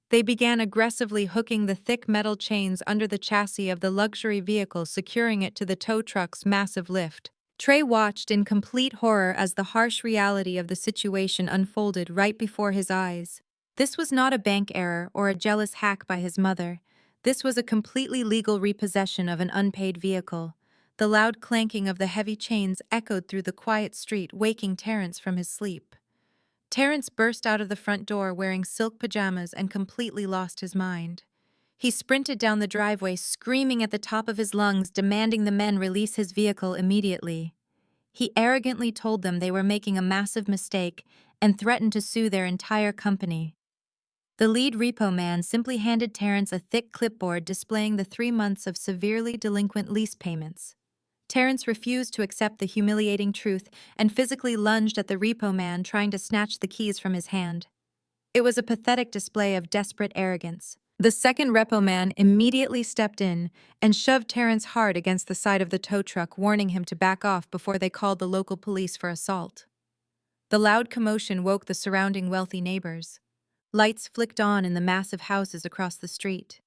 They began aggressively hooking the thick metal chains under the chassis of the luxury vehicle, securing it to the tow truck's massive lift. Trey watched in complete horror as the harsh reality of the situation unfolded right before his eyes. This was not a bank error or a jealous hack by his mother. This was a completely legal repossession of an unpaid vehicle. The loud clanking of the heavy chains echoed through the quiet street, waking Terrence from his sleep. Terrence burst out of the front door wearing silk pajamas and completely lost his mind. He sprinted down the driveway, screaming at the top of his lungs, demanding the men release his vehicle immediately. He arrogantly told them they were making a massive mistake and threatened to sue their entire company. The lead repo man simply handed Terrence a thick clipboard displaying the 3 months of severely delinquent lease payments. Terrence refused to accept the humiliating truth and physically lunged at the repo man, trying to snatch the keys from his hand. It was a pathetic display of desperate arrogance. The second repo man immediately stepped in and shoved Terrence hard against the side of the tow truck, warning him to back off before they called the local police for assault. The loud commotion woke the surrounding wealthy neighbors. Lights flicked on in the massive houses across the street.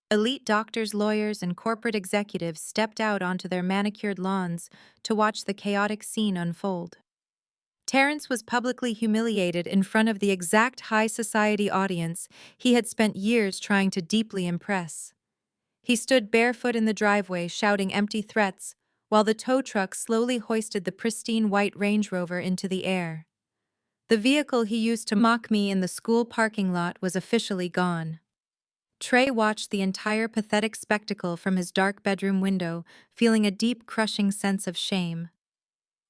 Elite doctors, lawyers, and corporate executives stepped out onto their manicured lawns to watch the chaotic scene unfold. Terrence was publicly humiliated in front of the exact high society audience he had spent years trying to deeply impress. He stood barefoot in the driveway, shouting empty threats, while the tow truck slowly hoisted the pristine white Range Rover into the air. The vehicle he used to mock me in the school parking lot was officially gone. Trey watched the entire pathetic spectacle from his dark bedroom window, feeling a deep, crushing sense of shame.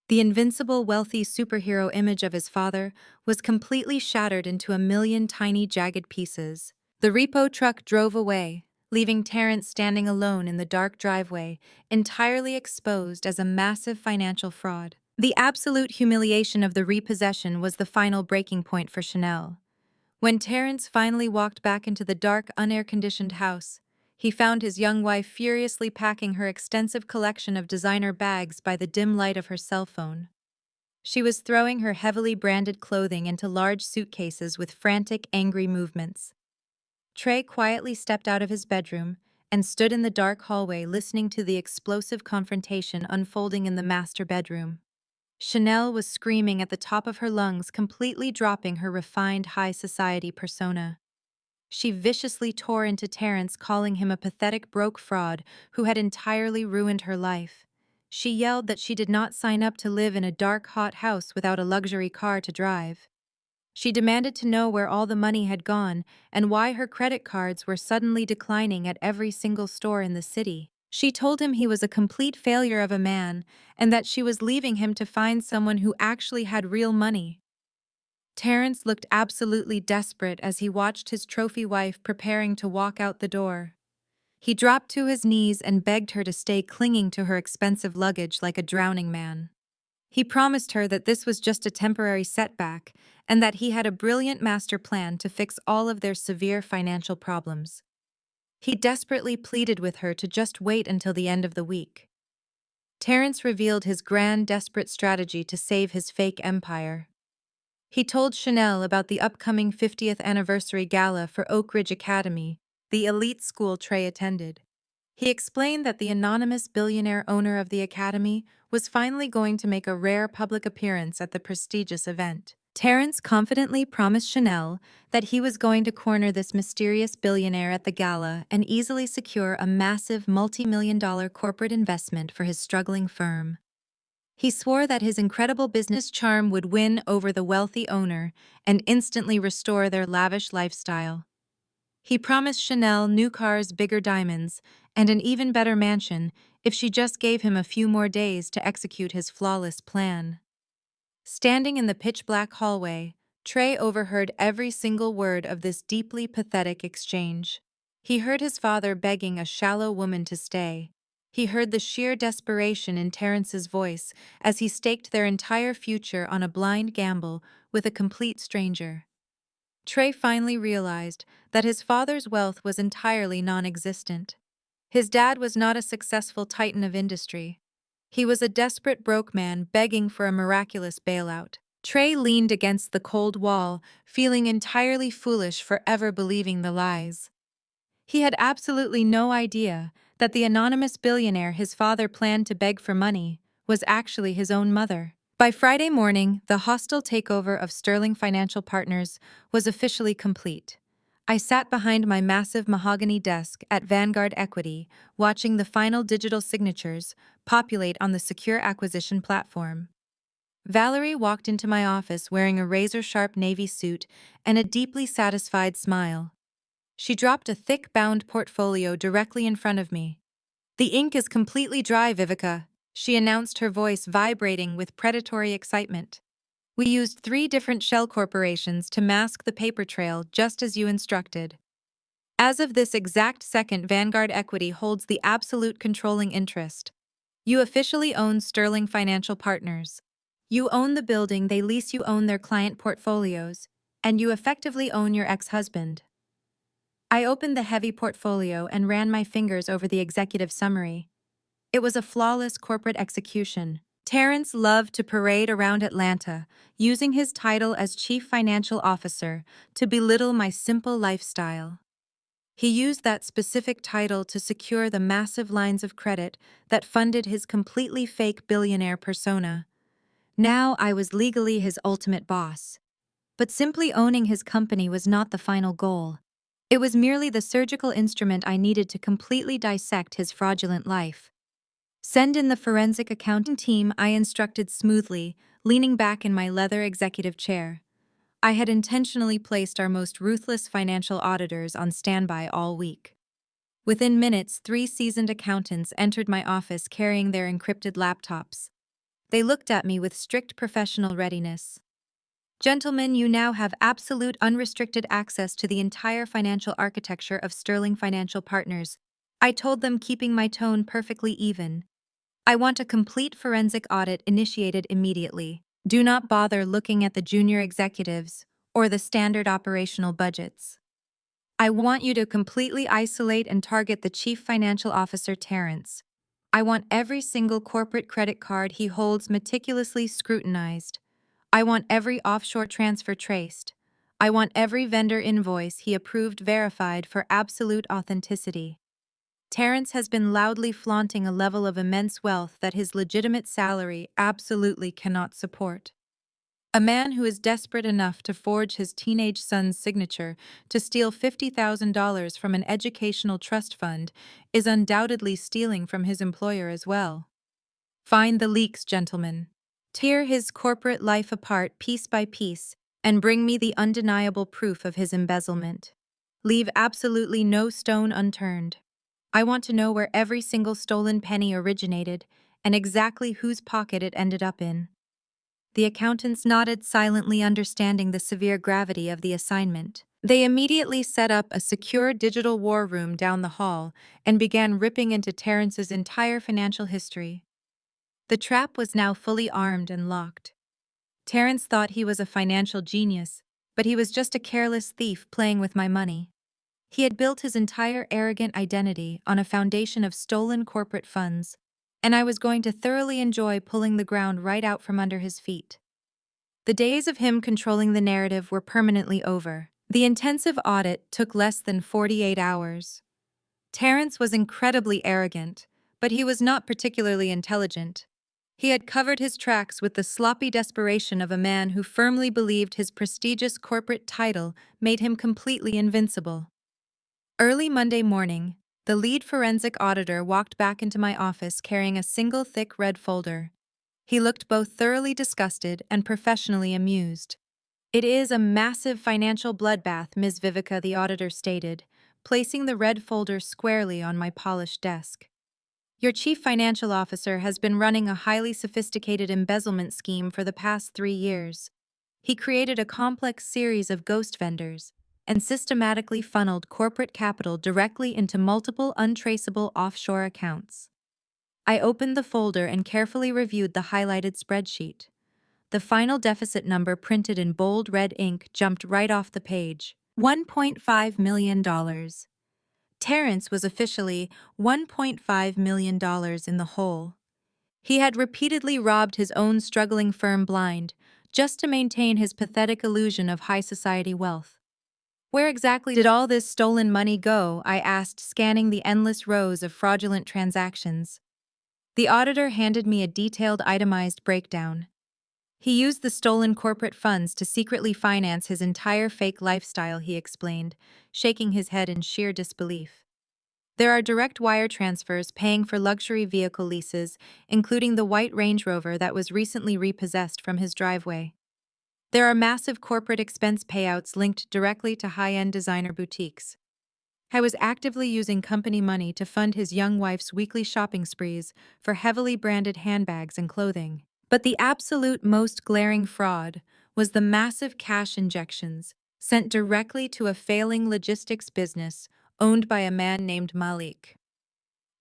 The invincible, wealthy superhero image of his father was completely shattered into a million tiny, jagged pieces. The repo truck drove away, leaving Terrence standing alone in the dark driveway, entirely exposed as a massive financial fraud. The absolute humiliation of the repossession was the final breaking point for Chanel. When Terrence finally walked back into the dark, unair-conditioned house, he found his young wife furiously packing her extensive collection of designer bags by the dim light of her cell phone. She was throwing her heavily branded clothing into large suitcases with frantic, angry movements. Trey quietly stepped out of his bedroom and stood in the dark hallway listening to the explosive confrontation unfolding in the master bedroom. Chanel was screaming at the top of her lungs, completely dropping her refined high society persona. She viciously tore into Terrence, calling him a pathetic broke fraud who had entirely ruined her life. She yelled that she did not sign up to live in a dark, hot house without a luxury car to drive. She demanded to know where all the money had gone and why her credit cards were suddenly declining at every single store in the city. She told him he was a complete failure of a man and that she was leaving him to find someone who actually had real money. Terrence looked absolutely desperate as he watched his trophy wife preparing to walk out the door. He dropped to his knees and begged her to stay, clinging to her expensive luggage like a drowning man. He promised her that this was just a temporary setback and that he had a brilliant master plan to fix all of their severe financial problems. He desperately pleaded with her to just wait until the end of the week. Terrence revealed his grand, desperate strategy to save his fake empire. He told Chanel about the upcoming 50th anniversary gala for Oakridge Academy, the elite school Trey attended. He explained that the anonymous billionaire owner of the academy was finally going to make a rare public appearance at the prestigious event. Terrence confidently promised Chanel that he was going to corner this mysterious billionaire at the gala and easily secure a massive multi-million-dollar corporate investment for his struggling firm. He swore that his incredible business charm would win over the wealthy owner and instantly restore their lavish lifestyle. He promised Chanel new cars, bigger diamonds, and an even better mansion if she just gave him a few more days to execute his flawless plan. Standing in the pitch-black hallway, Trey overheard every single word of this deeply pathetic exchange. He heard his father begging a shallow woman to stay. He heard the sheer desperation in Terrence's voice as he staked their entire future on a blind gamble with a complete stranger. Trey finally realized that his father's wealth was entirely non-existent. His dad was not a successful titan of industry. He was a desperate broke man begging for a miraculous bailout. Trey leaned against the cold wall, feeling entirely foolish for ever believing the lies. He had absolutely no idea that the anonymous billionaire his father planned to beg for money was actually his own mother. By Friday morning, the hostile takeover of Sterling Financial Partners was officially complete. I sat behind my massive mahogany desk at Vanguard Equity, watching the final digital signatures populate on the secure acquisition platform. Valerie walked into my office wearing a razor-sharp navy suit and a deeply satisfied smile. She dropped a thick bound portfolio directly in front of me. "The ink is completely dry, Vivica," she announced, her voice vibrating with predatory excitement. "We used 3 different shell corporations to mask the paper trail just as you instructed. As of this exact second, Vanguard Equity holds the absolute controlling interest. You officially own Sterling Financial Partners. You own the building they lease, you own their client portfolios, and you effectively own your ex-husband." I opened the heavy portfolio and ran my fingers over the executive summary. It was a flawless corporate execution. Terrence loved to parade around Atlanta, using his title as Chief Financial Officer to belittle my simple lifestyle. He used that specific title to secure the massive lines of credit that funded his completely fake billionaire persona. Now I was legally his ultimate boss. But simply owning his company was not the final goal. It was merely the surgical instrument I needed to completely dissect his fraudulent life. "Send in the forensic accounting team," I instructed smoothly, leaning back in my leather executive chair. I had intentionally placed our most ruthless financial auditors on standby all week. Within minutes, 3 seasoned accountants entered my office carrying their encrypted laptops. They looked at me with strict professional readiness. "Gentlemen, you now have absolute unrestricted access to the entire financial architecture of Sterling Financial Partners," I told them, keeping my tone perfectly even. "I want a complete forensic audit initiated immediately. Do not bother looking at the junior executives or the standard operational budgets. I want you to completely isolate and target the Chief Financial Officer, Terrence. I want every single corporate credit card he holds meticulously scrutinized. I want every offshore transfer traced. I want every vendor invoice he approved verified for absolute authenticity. Terrence has been loudly flaunting a level of immense wealth that his legitimate salary absolutely cannot support. A man who is desperate enough to forge his teenage son's signature to steal $50,000 from an educational trust fund is undoubtedly stealing from his employer as well. Find the leaks, gentlemen. Tear his corporate life apart piece by piece and bring me the undeniable proof of his embezzlement. Leave absolutely no stone unturned. I want to know where every single stolen penny originated and exactly whose pocket it ended up in. The accountants nodded silently, understanding the severe gravity of the assignment. They immediately set up a secure digital war room down the hall and began ripping into Terrence's entire financial history. The trap was now fully armed and locked. Terrence thought he was a financial genius, but he was just a careless thief playing with my money. He had built his entire arrogant identity on a foundation of stolen corporate funds, and I was going to thoroughly enjoy pulling the ground right out from under his feet. The days of him controlling the narrative were permanently over. The intensive audit took less than 48 hours. Terrence was incredibly arrogant, but he was not particularly intelligent. He had covered his tracks with the sloppy desperation of a man who firmly believed his prestigious corporate title made him completely invincible. Early Monday morning, the lead forensic auditor walked back into my office carrying a single thick red folder. He looked both thoroughly disgusted and professionally amused. "It is a massive financial bloodbath," Ms. Vivica, the auditor stated, placing the red folder squarely on my polished desk. "Your chief financial officer has been running a highly sophisticated embezzlement scheme for the past 3 years. He created a complex series of ghost vendors and systematically funneled corporate capital directly into multiple untraceable offshore accounts." I opened the folder and carefully reviewed the highlighted spreadsheet. The final deficit number printed in bold red ink jumped right off the page. $1.5 million. Terrence was officially $1.5 million in the hole. He had repeatedly robbed his own struggling firm blind, just to maintain his pathetic illusion of high society wealth. Where exactly did all this stolen money go? I asked, scanning the endless rows of fraudulent transactions. The auditor handed me a detailed, itemized breakdown. He used the stolen corporate funds to secretly finance his entire fake lifestyle, he explained, shaking his head in sheer disbelief. There are direct wire transfers paying for luxury vehicle leases, including the white Range Rover that was recently repossessed from his driveway. There are massive corporate expense payouts linked directly to high-end designer boutiques. I was actively using company money to fund his young wife's weekly shopping sprees for heavily branded handbags and clothing. But the absolute most glaring fraud was the massive cash injections sent directly to a failing logistics business owned by a man named Malik.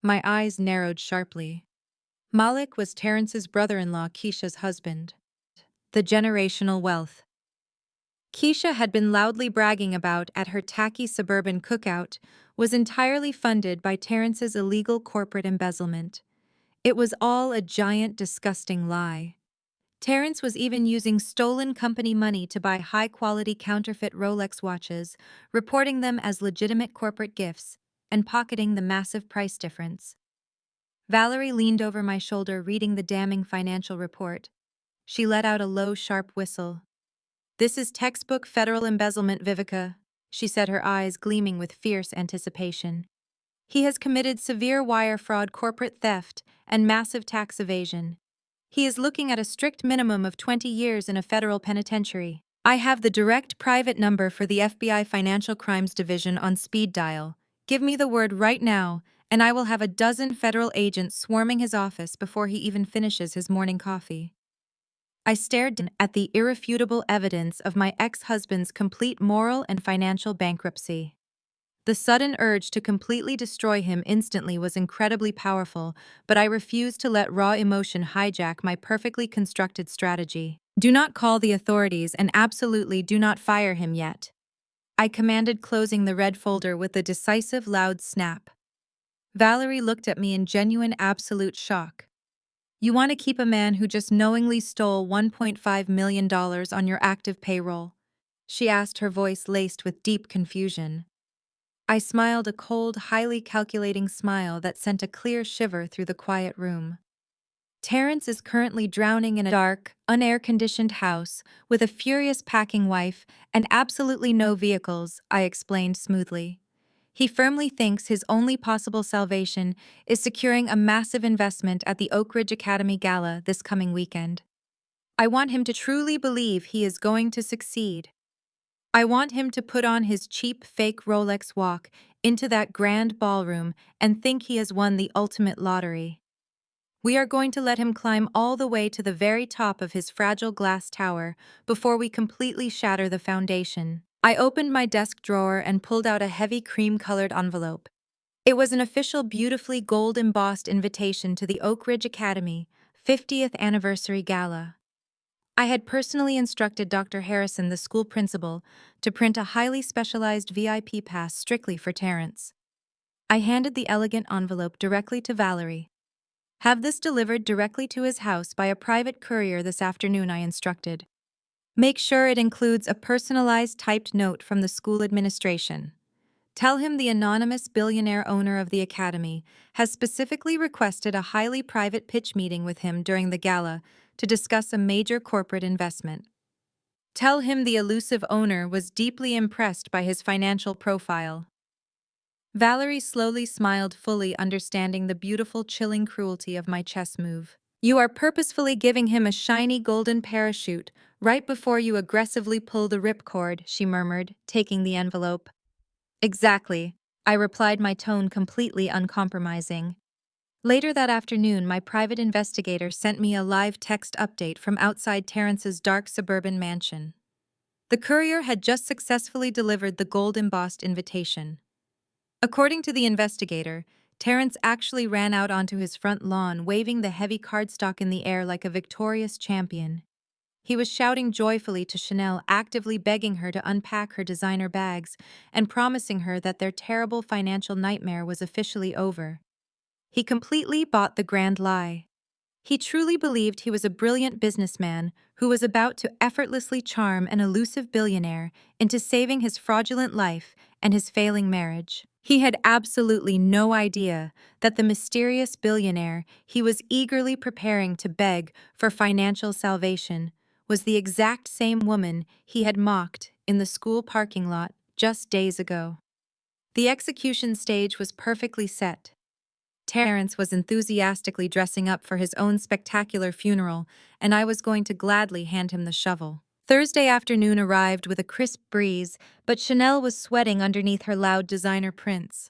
My eyes narrowed sharply. Malik was Terrence's brother-in-law, Keisha's husband. The generational wealth Keisha had been loudly bragging about at her tacky suburban cookout was entirely funded by Terrence's illegal corporate embezzlement. It was all a giant, disgusting lie. Terrence was even using stolen company money to buy high-quality counterfeit Rolex watches, reporting them as legitimate corporate gifts, and pocketing the massive price difference. Valerie leaned over my shoulder reading the damning financial report. She let out a low, sharp whistle. "This is textbook federal embezzlement, Vivica," she said, her eyes gleaming with fierce anticipation. "He has committed severe wire fraud, corporate theft, and massive tax evasion. He is looking at a strict minimum of 20 years in a federal penitentiary. I have the direct private number for the FBI Financial Crimes Division on speed dial. Give me the word right now, and I will have a dozen federal agents swarming his office before he even finishes his morning coffee." I stared down at the irrefutable evidence of my ex-husband's complete moral and financial bankruptcy. The sudden urge to completely destroy him instantly was incredibly powerful, but I refused to let raw emotion hijack my perfectly constructed strategy. "Do not call the authorities and absolutely do not fire him yet," I commanded, closing the red folder with a decisive, loud snap. Valerie looked at me in genuine absolute shock. You want to keep a man who just knowingly stole $1.5 million on your active payroll? She asked, her voice laced with deep confusion. I smiled a cold, highly calculating smile that sent a clear shiver through the quiet room. Terrence is currently drowning in a dark, unair-conditioned house with a furious packing wife and absolutely no vehicles, I explained smoothly. He firmly thinks his only possible salvation is securing a massive investment at the Oakridge Academy gala this coming weekend. I want him to truly believe he is going to succeed. I want him to put on his cheap fake Rolex walk into that grand ballroom and think he has won the ultimate lottery. We are going to let him climb all the way to the very top of his fragile glass tower before we completely shatter the foundation. I opened my desk drawer and pulled out a heavy cream-colored envelope. It was an official, beautifully gold-embossed invitation to the Oakridge Academy 50th anniversary gala. I had personally instructed Dr. Harrison, the school principal, to print a highly specialized VIP pass strictly for Terrence. I handed the elegant envelope directly to Valerie. Have this delivered directly to his house by a private courier this afternoon, I instructed. Make sure it includes a personalized typed note from the school administration. Tell him the anonymous billionaire owner of the academy has specifically requested a highly private pitch meeting with him during the gala to discuss a major corporate investment. Tell him the elusive owner was deeply impressed by his financial profile. Valerie slowly smiled, fully understanding the beautiful, chilling cruelty of my chess move. You are purposefully giving him a shiny golden parachute right before you aggressively pull the ripcord, she murmured, taking the envelope. Exactly, I replied, my tone completely uncompromising. Later that afternoon, my private investigator sent me a live text update from outside Terrence's dark suburban mansion. The courier had just successfully delivered the gold-embossed invitation. According to the investigator, Terrence actually ran out onto his front lawn, waving the heavy cardstock in the air like a victorious champion. He was shouting joyfully to Chanel, actively begging her to unpack her designer bags and promising her that their terrible financial nightmare was officially over. He completely bought the grand lie. He truly believed he was a brilliant businessman who was about to effortlessly charm an elusive billionaire into saving his fraudulent life and his failing marriage. He had absolutely no idea that the mysterious billionaire he was eagerly preparing to beg for financial salvation was the exact same woman he had mocked in the school parking lot just days ago. The execution stage was perfectly set. Terrence was enthusiastically dressing up for his own spectacular funeral, and I was going to gladly hand him the shovel. Thursday afternoon arrived with a crisp breeze, but Chanel was sweating underneath her loud designer prints.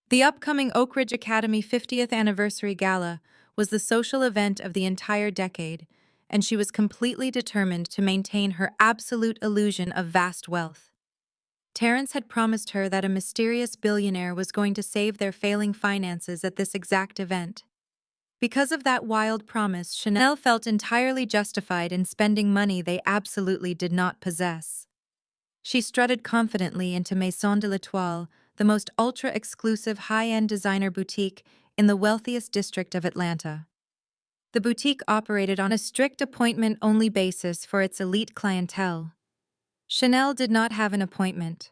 The upcoming Oakridge Academy 50th anniversary gala was the social event of the entire decade, and she was completely determined to maintain her absolute illusion of vast wealth. Terrence had promised her that a mysterious billionaire was going to save their failing finances at this exact event. Because of that wild promise, Chanel felt entirely justified in spending money they absolutely did not possess. She strutted confidently into Maison de l'Étoile, the most ultra-exclusive high-end designer boutique in the wealthiest district of Atlanta. The boutique operated on a strict appointment-only basis for its elite clientele. Chanel did not have an appointment.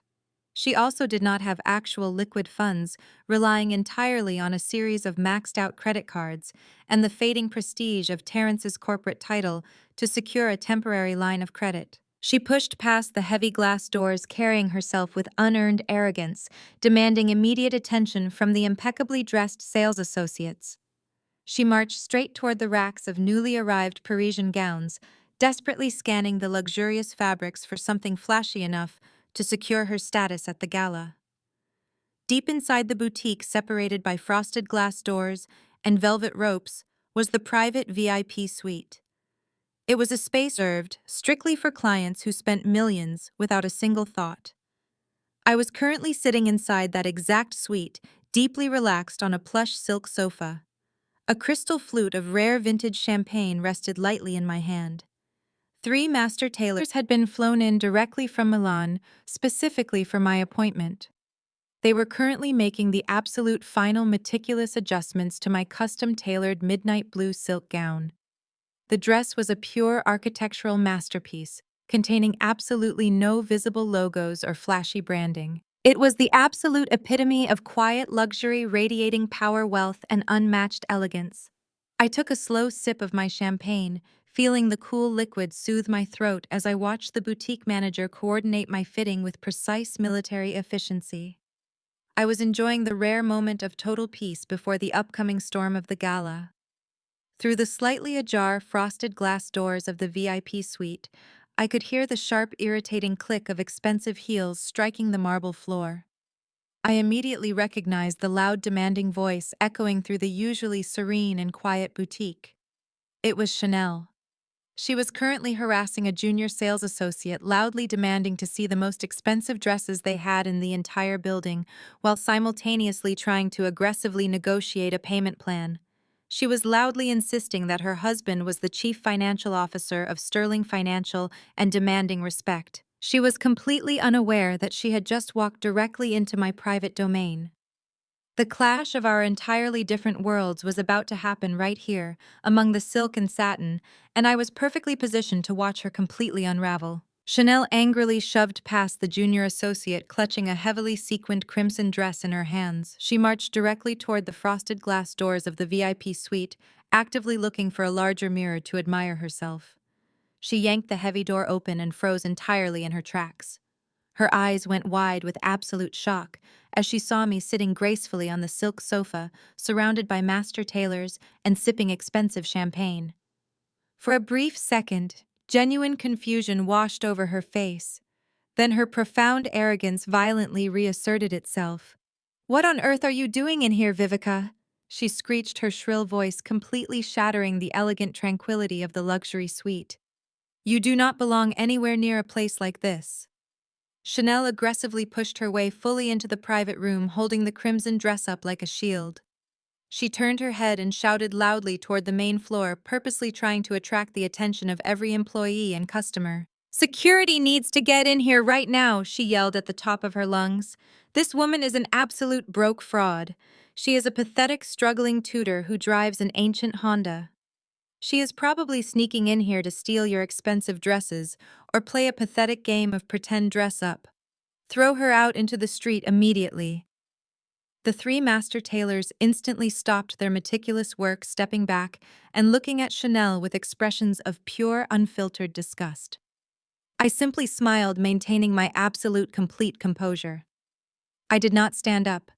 She also did not have actual liquid funds, relying entirely on a series of maxed-out credit cards and the fading prestige of Terrence's corporate title to secure a temporary line of credit. She pushed past the heavy glass doors, carrying herself with unearned arrogance, demanding immediate attention from the impeccably dressed sales associates. She marched straight toward the racks of newly arrived Parisian gowns, desperately scanning the luxurious fabrics for something flashy enough to secure her status at the gala. Deep inside the boutique, separated by frosted glass doors and velvet ropes, was the private VIP suite. It was a space reserved strictly for clients who spent millions without a single thought. I was currently sitting inside that exact suite, deeply relaxed on a plush silk sofa. A crystal flute of rare vintage champagne rested lightly in my hand. 3 master tailors had been flown in directly from Milan, specifically for my appointment. They were currently making the absolute final meticulous adjustments to my custom-tailored midnight blue silk gown. The dress was a pure architectural masterpiece, containing absolutely no visible logos or flashy branding. It was the absolute epitome of quiet luxury radiating power, wealth, and unmatched elegance. I took a slow sip of my champagne, feeling the cool liquid soothe my throat as I watched the boutique manager coordinate my fitting with precise military efficiency. I was enjoying the rare moment of total peace before the upcoming storm of the gala. Through the slightly ajar frosted glass doors of the VIP suite, I could hear the sharp, irritating click of expensive heels striking the marble floor. I immediately recognized the loud, demanding voice echoing through the usually serene and quiet boutique. It was Chanel. She was currently harassing a junior sales associate, loudly demanding to see the most expensive dresses they had in the entire building, while simultaneously trying to aggressively negotiate a payment plan. She was loudly insisting that her husband was the chief financial officer of Sterling Financial and demanding respect. She was completely unaware that she had just walked directly into my private domain. The clash of our entirely different worlds was about to happen right here, among the silk and satin, and I was perfectly positioned to watch her completely unravel. Chanel angrily shoved past the junior associate, clutching a heavily sequined crimson dress in her hands. She marched directly toward the frosted glass doors of the VIP suite, actively looking for a larger mirror to admire herself. She yanked the heavy door open and froze entirely in her tracks. Her eyes went wide with absolute shock as she saw me sitting gracefully on the silk sofa, surrounded by master tailors and sipping expensive champagne. For a brief second, genuine confusion washed over her face. Then her profound arrogance violently reasserted itself. "What on earth are you doing in here, Vivica?" She screeched, her shrill voice completely shattering the elegant tranquility of the luxury suite. "You do not belong anywhere near a place like this." Chanel aggressively pushed her way fully into the private room, holding the crimson dress up like a shield. She turned her head and shouted loudly toward the main floor, purposely trying to attract the attention of every employee and customer. "Security needs to get in here right now," she yelled at the top of her lungs. "This woman is an absolute broke fraud. She is a pathetic, struggling tutor who drives an ancient Honda. She is probably sneaking in here to steal your expensive dresses or play a pathetic game of pretend dress up. Throw her out into the street immediately." The three master tailors instantly stopped their meticulous work, stepping back and looking at Chanel with expressions of pure, unfiltered disgust. I simply smiled, maintaining my absolute complete composure. I did not stand up.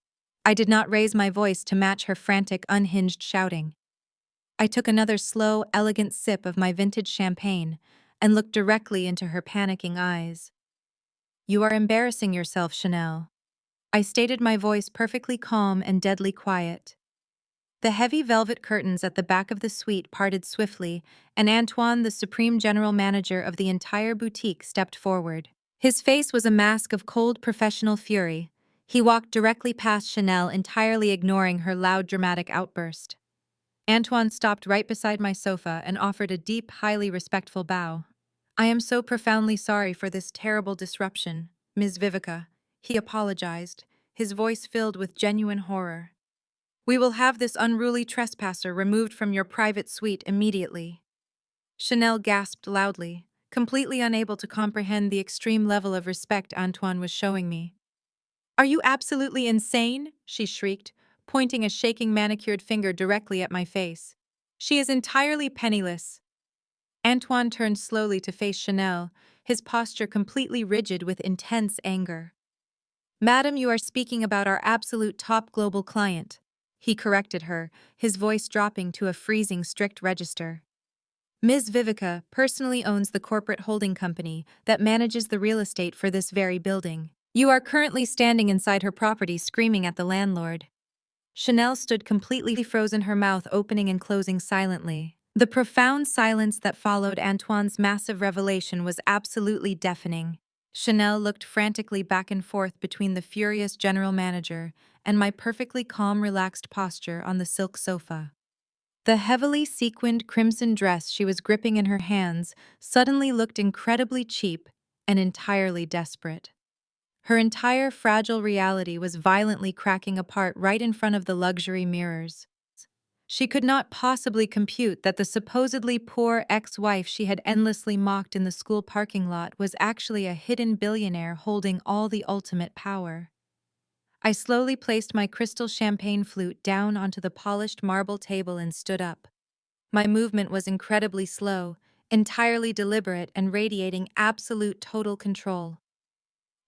I did not raise my voice to match her frantic, unhinged shouting. I took another slow, elegant sip of my vintage champagne and looked directly into her panicking eyes. "You are embarrassing yourself, Chanel." I stated, my voice perfectly calm and deadly quiet. The heavy velvet curtains at the back of the suite parted swiftly, and Antoine, the supreme general manager of the entire boutique, stepped forward. His face was a mask of cold professional fury. He walked directly past Chanel, entirely ignoring her loud, dramatic outburst. Antoine stopped right beside my sofa and offered a deep, highly respectful bow. "I am so profoundly sorry for this terrible disruption, Ms. Vivica," he apologized, his voice filled with genuine horror. "We will have this unruly trespasser removed from your private suite immediately." Chanel gasped loudly, completely unable to comprehend the extreme level of respect Antoine was showing me. "Are you absolutely insane?" she shrieked, pointing a shaking manicured finger directly at my face. "She is entirely penniless." Antoine turned slowly to face Chanel, his posture completely rigid with intense anger. "Madam, you are speaking about our absolute top global client," he corrected her, his voice dropping to a freezing strict register. "Ms. Vivica personally owns the corporate holding company that manages the real estate for this very building. You are currently standing inside her property screaming at the landlord." Chanel stood completely frozen, her mouth opening and closing silently. The profound silence that followed Antoine's massive revelation was absolutely deafening. Chanel looked frantically back and forth between the furious general manager and my perfectly calm, relaxed posture on the silk sofa. The heavily sequined crimson dress she was gripping in her hands suddenly looked incredibly cheap and entirely desperate. Her entire fragile reality was violently cracking apart right in front of the luxury mirrors. She could not possibly compute that the supposedly poor ex-wife she had endlessly mocked in the school parking lot was actually a hidden billionaire holding all the ultimate power. I slowly placed my crystal champagne flute down onto the polished marble table and stood up. My movement was incredibly slow, entirely deliberate and radiating absolute total control.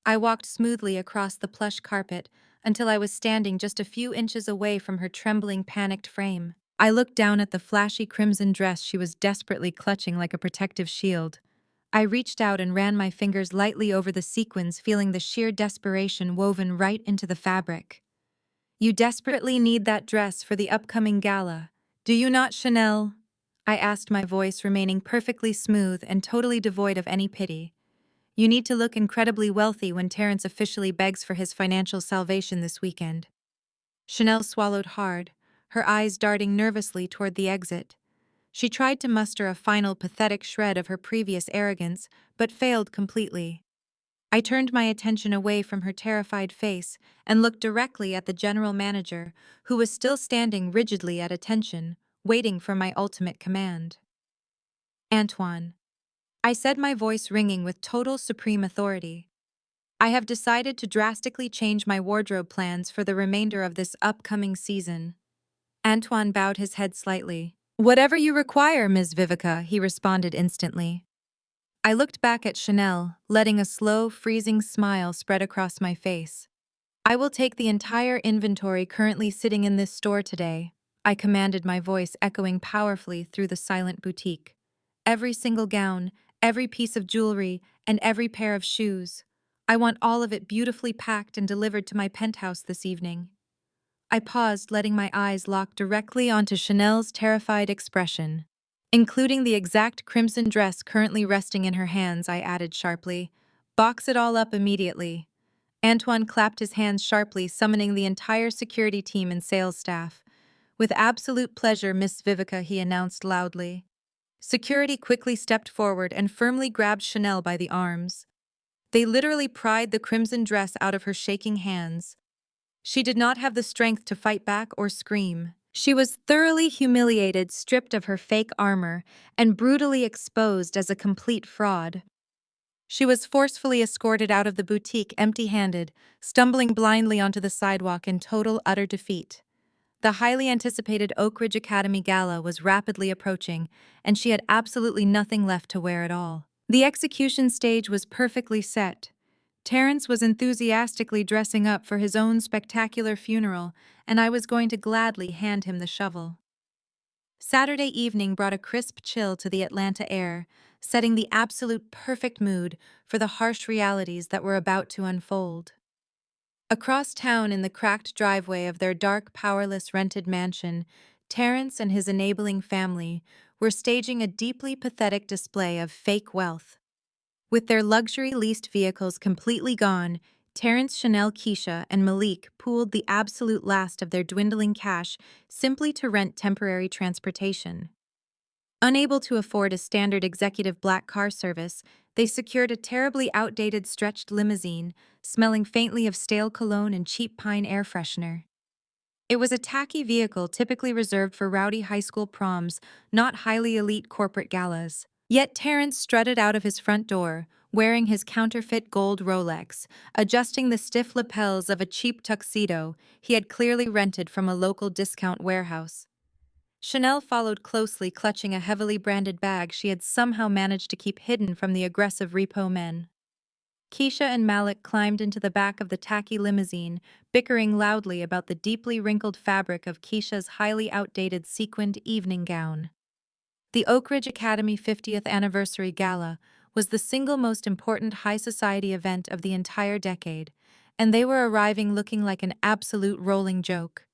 I walked smoothly across the plush carpet until I was standing just a few inches away from her trembling, panicked frame. I looked down at the flashy crimson dress she was desperately clutching like a protective shield. I reached out and ran my fingers lightly over the sequins, feeling the sheer desperation woven right into the fabric. "You desperately need that dress for the upcoming gala, do you not, Chanel?" I asked, my voice remaining perfectly smooth and totally devoid of any pity. "You need to look incredibly wealthy when Terrence officially begs for his financial salvation this weekend." Chanel swallowed hard, her eyes darting nervously toward the exit. She tried to muster a final pathetic shred of her previous arrogance, but failed completely. I turned my attention away from her terrified face and looked directly at the general manager, who was still standing rigidly at attention, waiting for my ultimate command. "Antoine," I said, my voice ringing with total supreme authority, "I have decided to drastically change my wardrobe plans for the remainder of this upcoming season." Antoine bowed his head slightly. "Whatever you require, Ms. Vivica," he responded instantly. I looked back at Chanel, letting a slow, freezing smile spread across my face. "I will take the entire inventory currently sitting in this store today," I commanded, my voice echoing powerfully through the silent boutique. "Every single gown, every piece of jewelry, and every pair of shoes. I want all of it beautifully packed and delivered to my penthouse this evening." I paused, letting my eyes lock directly onto Chanel's terrified expression. "Including the exact crimson dress currently resting in her hands," I added sharply. "Box it all up immediately." Antoine clapped his hands sharply, summoning the entire security team and sales staff. "With absolute pleasure, Miss Vivica," he announced loudly. Security quickly stepped forward and firmly grabbed Chanel by the arms. They literally pried the crimson dress out of her shaking hands. She did not have the strength to fight back or scream. She was thoroughly humiliated, stripped of her fake armor, and brutally exposed as a complete fraud. She was forcefully escorted out of the boutique empty-handed, stumbling blindly onto the sidewalk in total, utter defeat. The highly anticipated Oakridge Academy gala was rapidly approaching, and she had absolutely nothing left to wear at all. The execution stage was perfectly set. Terrence was enthusiastically dressing up for his own spectacular funeral, and I was going to gladly hand him the shovel. Saturday evening brought a crisp chill to the Atlanta air, setting the absolute perfect mood for the harsh realities that were about to unfold. Across town, in the cracked driveway of their dark, powerless rented mansion, Terrence and his enabling family were staging a deeply pathetic display of fake wealth. With their luxury leased vehicles completely gone, Terrence, Chanel, Keisha, and Malik pooled the absolute last of their dwindling cash simply to rent temporary transportation. Unable to afford a standard executive black car service, they secured a terribly outdated stretched limousine, smelling faintly of stale cologne and cheap pine air freshener. It was a tacky vehicle typically reserved for rowdy high school proms, not highly elite corporate galas. Yet Terrence strutted out of his front door, wearing his counterfeit gold Rolex, adjusting the stiff lapels of a cheap tuxedo he had clearly rented from a local discount warehouse. Chanel followed closely, clutching a heavily branded bag she had somehow managed to keep hidden from the aggressive repo men. Keisha and Malik climbed into the back of the tacky limousine, bickering loudly about the deeply wrinkled fabric of Keisha's highly outdated sequined evening gown. The Oakridge Academy 50th Anniversary Gala was the single most important high society event of the entire decade, and they were arriving looking like an absolute rolling joke.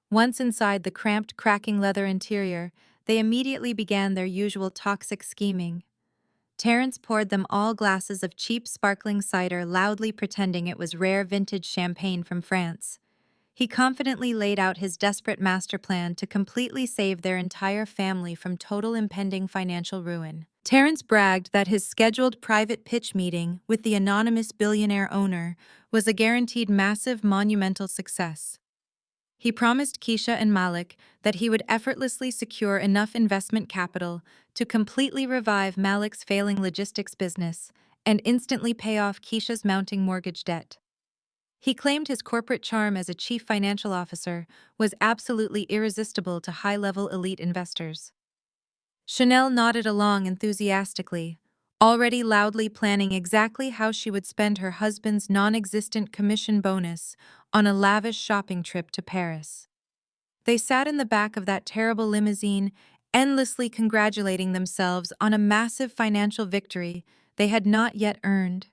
Once inside the cramped, cracking leather interior, they immediately began their usual toxic scheming. Terrence poured them all glasses of cheap sparkling cider, loudly pretending it was rare vintage champagne from France. He confidently laid out his desperate master plan to completely save their entire family from total impending financial ruin. Terrence bragged that his scheduled private pitch meeting with the anonymous billionaire owner was a guaranteed massive monumental success. He promised Keisha and Malik that he would effortlessly secure enough investment capital to completely revive Malik's failing logistics business and instantly pay off Keisha's mounting mortgage debt. He claimed his corporate charm as a chief financial officer was absolutely irresistible to high-level elite investors. Chanel nodded along enthusiastically, already loudly planning exactly how she would spend her husband's non-existent commission bonus on a lavish shopping trip to Paris. They sat in the back of that terrible limousine, endlessly congratulating themselves on a massive financial victory they had not yet earned.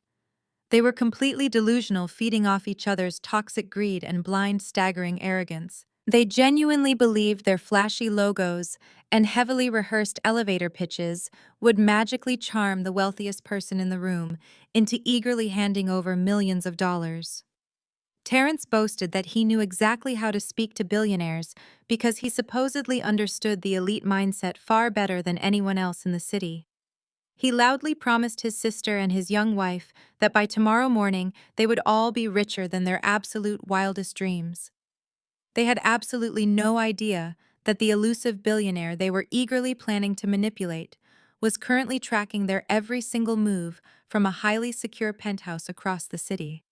They were completely delusional, feeding off each other's toxic greed and blind, staggering arrogance. They genuinely believed their flashy logos and heavily rehearsed elevator pitches would magically charm the wealthiest person in the room into eagerly handing over millions of dollars. Terrence boasted that he knew exactly how to speak to billionaires because he supposedly understood the elite mindset far better than anyone else in the city. He loudly promised his sister and his young wife that by tomorrow morning they would all be richer than their absolute wildest dreams. They had absolutely no idea that the elusive billionaire they were eagerly planning to manipulate was currently tracking their every single move from a highly secure penthouse across the city.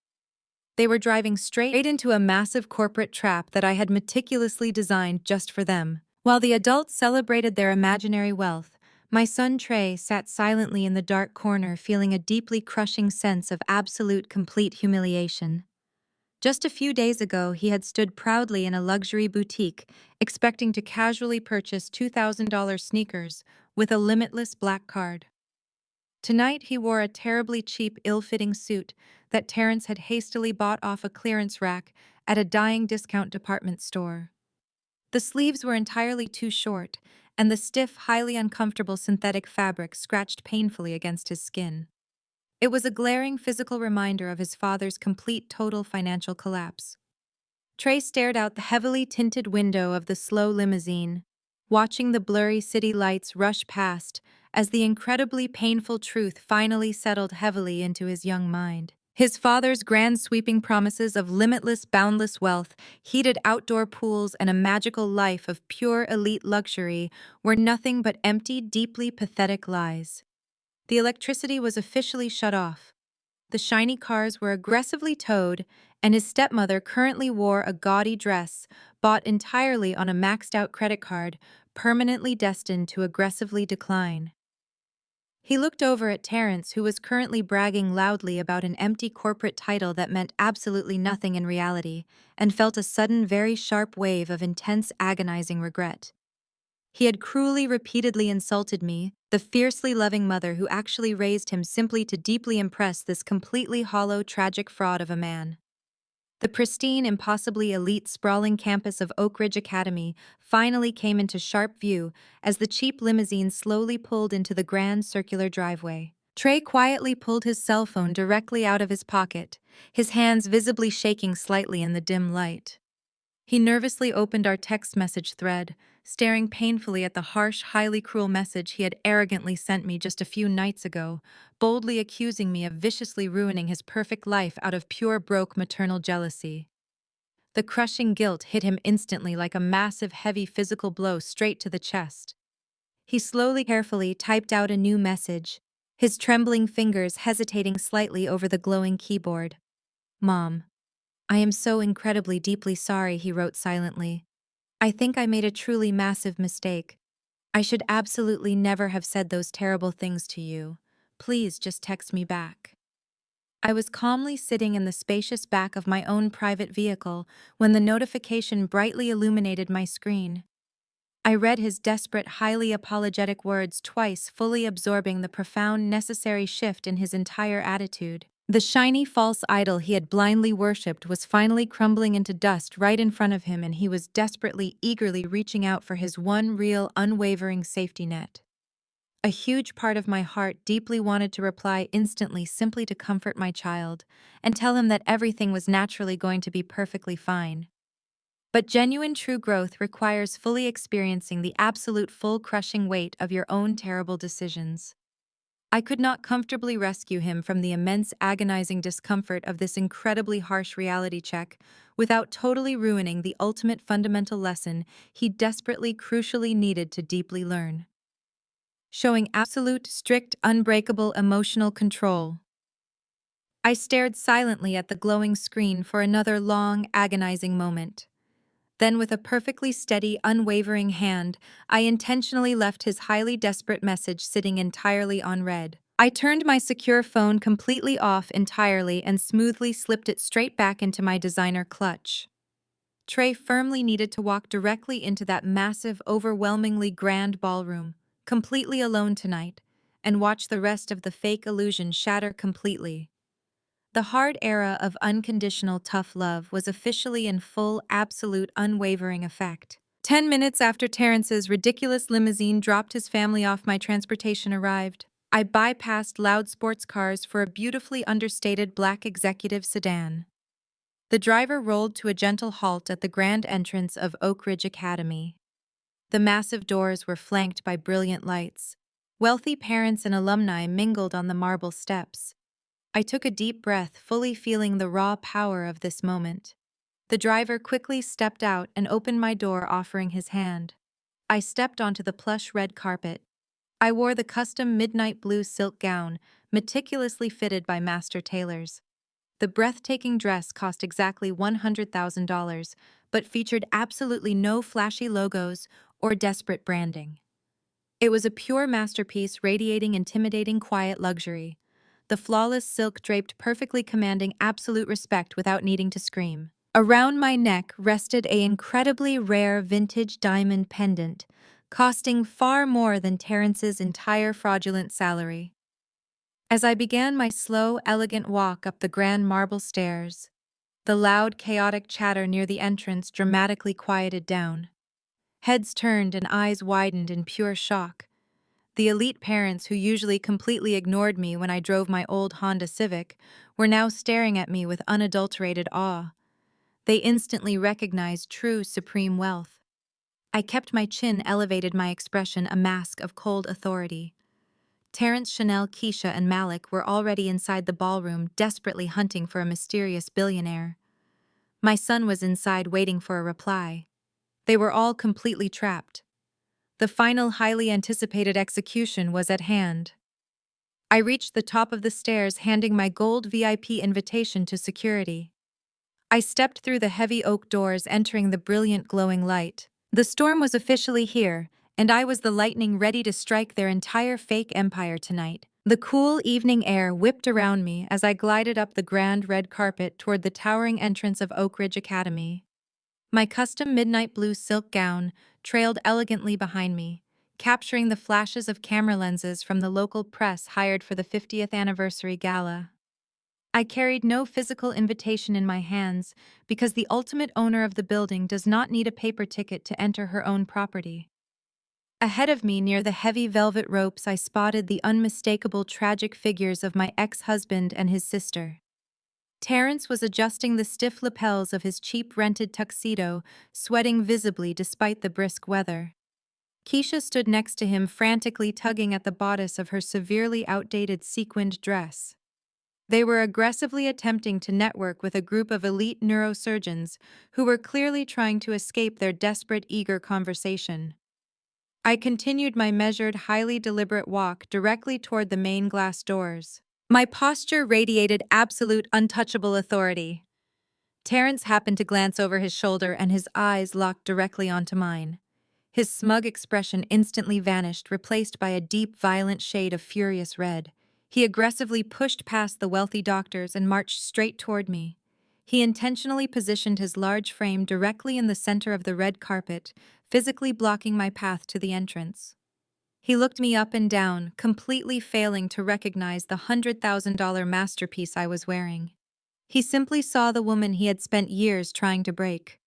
They were driving straight into a massive corporate trap that I had meticulously designed just for them. While the adults celebrated their imaginary wealth, my son Trey sat silently in the dark corner, feeling a deeply crushing sense of absolute complete humiliation. Just a few days ago, he had stood proudly in a luxury boutique, expecting to casually purchase $2,000 sneakers with a limitless black card. Tonight, he wore a terribly cheap, ill-fitting suit that Terrence had hastily bought off a clearance rack at a dying discount department store. The sleeves were entirely too short, and the stiff, highly uncomfortable synthetic fabric scratched painfully against his skin. It was a glaring physical reminder of his father's complete total financial collapse. Trey stared out the heavily tinted window of the slow limousine, watching the blurry city lights rush past as the incredibly painful truth finally settled heavily into his young mind. His father's grand sweeping promises of limitless, boundless wealth, heated outdoor pools, and a magical life of pure elite luxury were nothing but empty, deeply pathetic lies. The electricity was officially shut off. The shiny cars were aggressively towed, and his stepmother currently wore a gaudy dress bought entirely on a maxed-out credit card, permanently destined to aggressively decline. He looked over at Terrence, who was currently bragging loudly about an empty corporate title that meant absolutely nothing in reality, and felt a sudden, very sharp wave of intense, agonizing regret. He had cruelly, repeatedly insulted me, the fiercely loving mother who actually raised him simply to deeply impress this completely hollow, tragic fraud of a man. The pristine, impossibly elite, sprawling campus of Oakridge Academy finally came into sharp view as the cheap limousine slowly pulled into the grand circular driveway. Trey quietly pulled his cell phone directly out of his pocket, his hands visibly shaking slightly in the dim light. He nervously opened our text message thread, staring painfully at the harsh, highly cruel message he had arrogantly sent me just a few nights ago, boldly accusing me of viciously ruining his perfect life out of pure broke maternal jealousy. The crushing guilt hit him instantly like a massive, heavy physical blow straight to the chest. He slowly, carefully typed out a new message, his trembling fingers hesitating slightly over the glowing keyboard. "Mom, I am so incredibly deeply sorry," he wrote silently. "I think I made a truly massive mistake. I should absolutely never have said those terrible things to you. Please just text me back." I was calmly sitting in the spacious back of my own private vehicle when the notification brightly illuminated my screen. I read his desperate, highly apologetic words twice, fully absorbing the profound, necessary shift in his entire attitude. The shiny false idol he had blindly worshipped was finally crumbling into dust right in front of him, and he was desperately, eagerly reaching out for his one real, unwavering safety net. A huge part of my heart deeply wanted to reply instantly, simply to comfort my child and tell him that everything was naturally going to be perfectly fine. But genuine true growth requires fully experiencing the absolute full crushing weight of your own terrible decisions. I could not comfortably rescue him from the immense agonizing discomfort of this incredibly harsh reality check without totally ruining the ultimate fundamental lesson he desperately crucially needed to deeply learn. Showing absolute, strict, unbreakable emotional control. I stared silently at the glowing screen for another long, agonizing moment. Then, with a perfectly steady, unwavering hand, I intentionally left his highly desperate message sitting entirely unread. I turned my secure phone completely off entirely and smoothly slipped it straight back into my designer clutch. Trey firmly needed to walk directly into that massive, overwhelmingly grand ballroom, completely alone tonight, and watch the rest of the fake illusion shatter completely. The hard era of unconditional tough love was officially in full, absolute, unwavering effect. 10 minutes after Terrence's ridiculous limousine dropped his family off, my transportation arrived. I bypassed loud sports cars for a beautifully understated black executive sedan. The driver rolled to a gentle halt at the grand entrance of Oakridge Academy. The massive doors were flanked by brilliant lights. Wealthy parents and alumni mingled on the marble steps. I took a deep breath, fully feeling the raw power of this moment. The driver quickly stepped out and opened my door, offering his hand. I stepped onto the plush red carpet. I wore the custom midnight blue silk gown, meticulously fitted by master tailors. The breathtaking dress cost exactly $100,000, but featured absolutely no flashy logos or desperate branding. It was a pure masterpiece radiating intimidating quiet luxury. The flawless silk draped perfectly, commanding absolute respect without needing to scream. Around my neck rested an incredibly rare vintage diamond pendant, costing far more than Terrence's entire fraudulent salary. As I began my slow, elegant walk up the grand marble stairs, the loud, chaotic chatter near the entrance dramatically quieted down. Heads turned and eyes widened in pure shock. The elite parents who usually completely ignored me when I drove my old Honda Civic were now staring at me with unadulterated awe. They instantly recognized true supreme wealth. I kept my chin elevated, my expression a mask of cold authority. Terrence, Chanel, Keisha, and Malik were already inside the ballroom, desperately hunting for a mysterious billionaire. My son was inside waiting for a reply. They were all completely trapped. The final, highly anticipated execution was at hand. I reached the top of the stairs, handing my gold VIP invitation to security. I stepped through the heavy oak doors, entering the brilliant glowing light. The storm was officially here, and I was the lightning ready to strike their entire fake empire tonight. The cool evening air whipped around me as I glided up the grand red carpet toward the towering entrance of Oakridge Academy. My custom midnight blue silk gown trailed elegantly behind me, capturing the flashes of camera lenses from the local press hired for the 50th anniversary gala. I carried no physical invitation in my hands because the ultimate owner of the building does not need a paper ticket to enter her own property. Ahead of me, near the heavy velvet ropes, I spotted the unmistakable tragic figures of my ex-husband and his sister. Terrence was adjusting the stiff lapels of his cheap rented tuxedo, sweating visibly despite the brisk weather. Keisha stood next to him, frantically tugging at the bodice of her severely outdated sequined dress. They were aggressively attempting to network with a group of elite neurosurgeons who were clearly trying to escape their desperate, eager conversation. I continued my measured, highly deliberate walk directly toward the main glass doors. My posture radiated absolute, untouchable authority. Terrence happened to glance over his shoulder and his eyes locked directly onto mine. His smug expression instantly vanished, replaced by a deep, violent shade of furious red. He aggressively pushed past the wealthy doctors and marched straight toward me. He intentionally positioned his large frame directly in the center of the red carpet, physically blocking my path to the entrance. He looked me up and down, completely failing to recognize the $100,000 masterpiece I was wearing. He simply saw the woman he had spent years trying to break.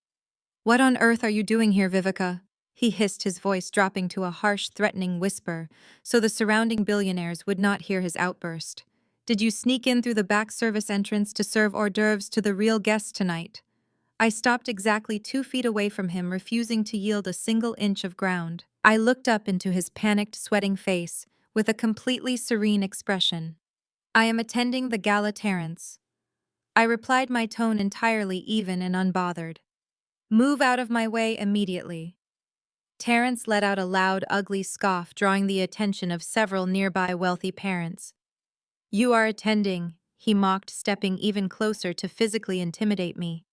"What on earth are you doing here, Vivica?" He hissed, his voice dropping to a harsh, threatening whisper, so the surrounding billionaires would not hear his outburst. "Did you sneak in through the back service entrance to serve hors d'oeuvres to the real guests tonight?" I stopped exactly 2 feet away from him, refusing to yield a single inch of ground. I looked up into his panicked, sweating face, with a completely serene expression. "I am attending the gala, Terrence." I replied, my tone entirely even and unbothered. "Move out of my way immediately." Terrence let out a loud, ugly scoff, drawing the attention of several nearby wealthy parents. "You are attending," he mocked, stepping even closer to physically intimidate me.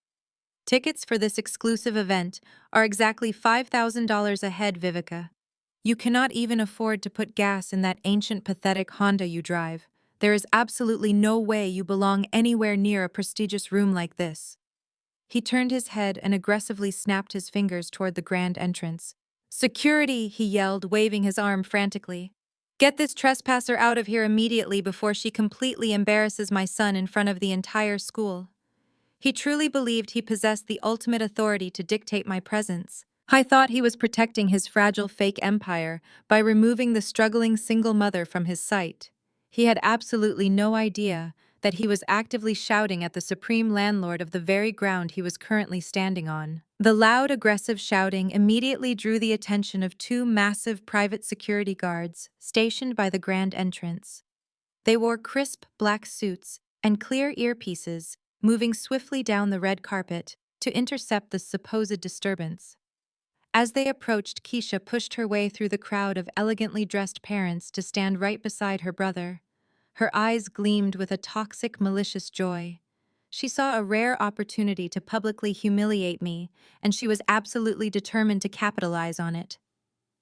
"Tickets for this exclusive event are exactly $5,000 a head, Vivica. You cannot even afford to put gas in that ancient, pathetic Honda you drive. There is absolutely no way you belong anywhere near a prestigious room like this." He turned his head and aggressively snapped his fingers toward the grand entrance. "Security!" he yelled, waving his arm frantically. "Get this trespasser out of here immediately before she completely embarrasses my son in front of the entire school." He truly believed he possessed the ultimate authority to dictate my presence. I thought he was protecting his fragile fake empire by removing the struggling single mother from his sight. He had absolutely no idea that he was actively shouting at the supreme landlord of the very ground he was currently standing on. The loud, aggressive shouting immediately drew the attention of 2 massive private security guards stationed by the grand entrance. They wore crisp black suits and clear earpieces, moving swiftly down the red carpet to intercept the supposed disturbance. As they approached, Keisha pushed her way through the crowd of elegantly dressed parents to stand right beside her brother. Her eyes gleamed with a toxic, malicious joy. She saw a rare opportunity to publicly humiliate me, and she was absolutely determined to capitalize on it.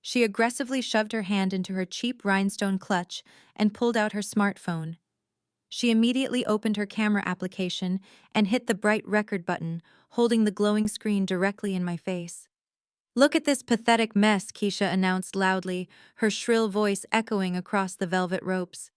She aggressively shoved her hand into her cheap rhinestone clutch and pulled out her smartphone. She immediately opened her camera application and hit the bright record button, holding the glowing screen directly in my face. "Look at this pathetic mess," Keisha announced loudly, her shrill voice echoing across the velvet ropes.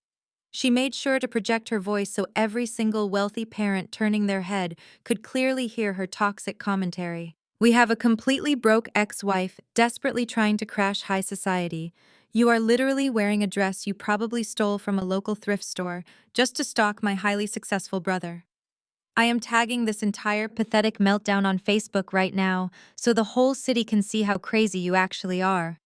She made sure to project her voice so every single wealthy parent turning their head could clearly hear her toxic commentary. "We have a completely broke ex-wife desperately trying to crash high society. You are literally wearing a dress you probably stole from a local thrift store just to stalk my highly successful brother. I am tagging this entire pathetic meltdown on Facebook right now so the whole city can see how crazy you actually are."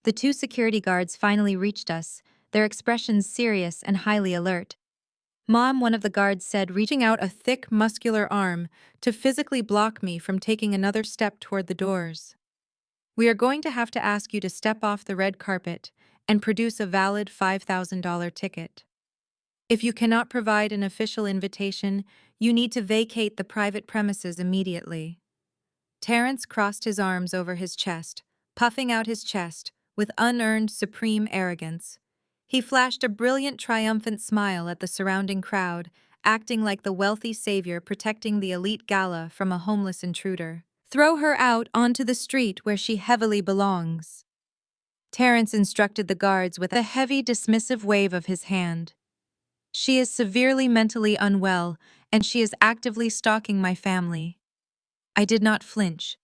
The 2 security guards finally reached us, their expressions serious and highly alert. "Mom," one of the guards said, reaching out a thick, muscular arm to physically block me from taking another step toward the doors. "We are going to have to ask you to step off the red carpet and produce a valid $5,000 ticket. If you cannot provide an official invitation, you need to vacate the private premises immediately." Terrence crossed his arms over his chest, puffing out his chest with unearned supreme arrogance. He flashed a brilliant, triumphant smile at the surrounding crowd, acting like the wealthy savior protecting the elite gala from a homeless intruder. "Throw her out onto the street where she heavily belongs," Terrence instructed the guards with a heavy, dismissive wave of his hand. "She is severely mentally unwell, and she is actively stalking my family." I did not flinch.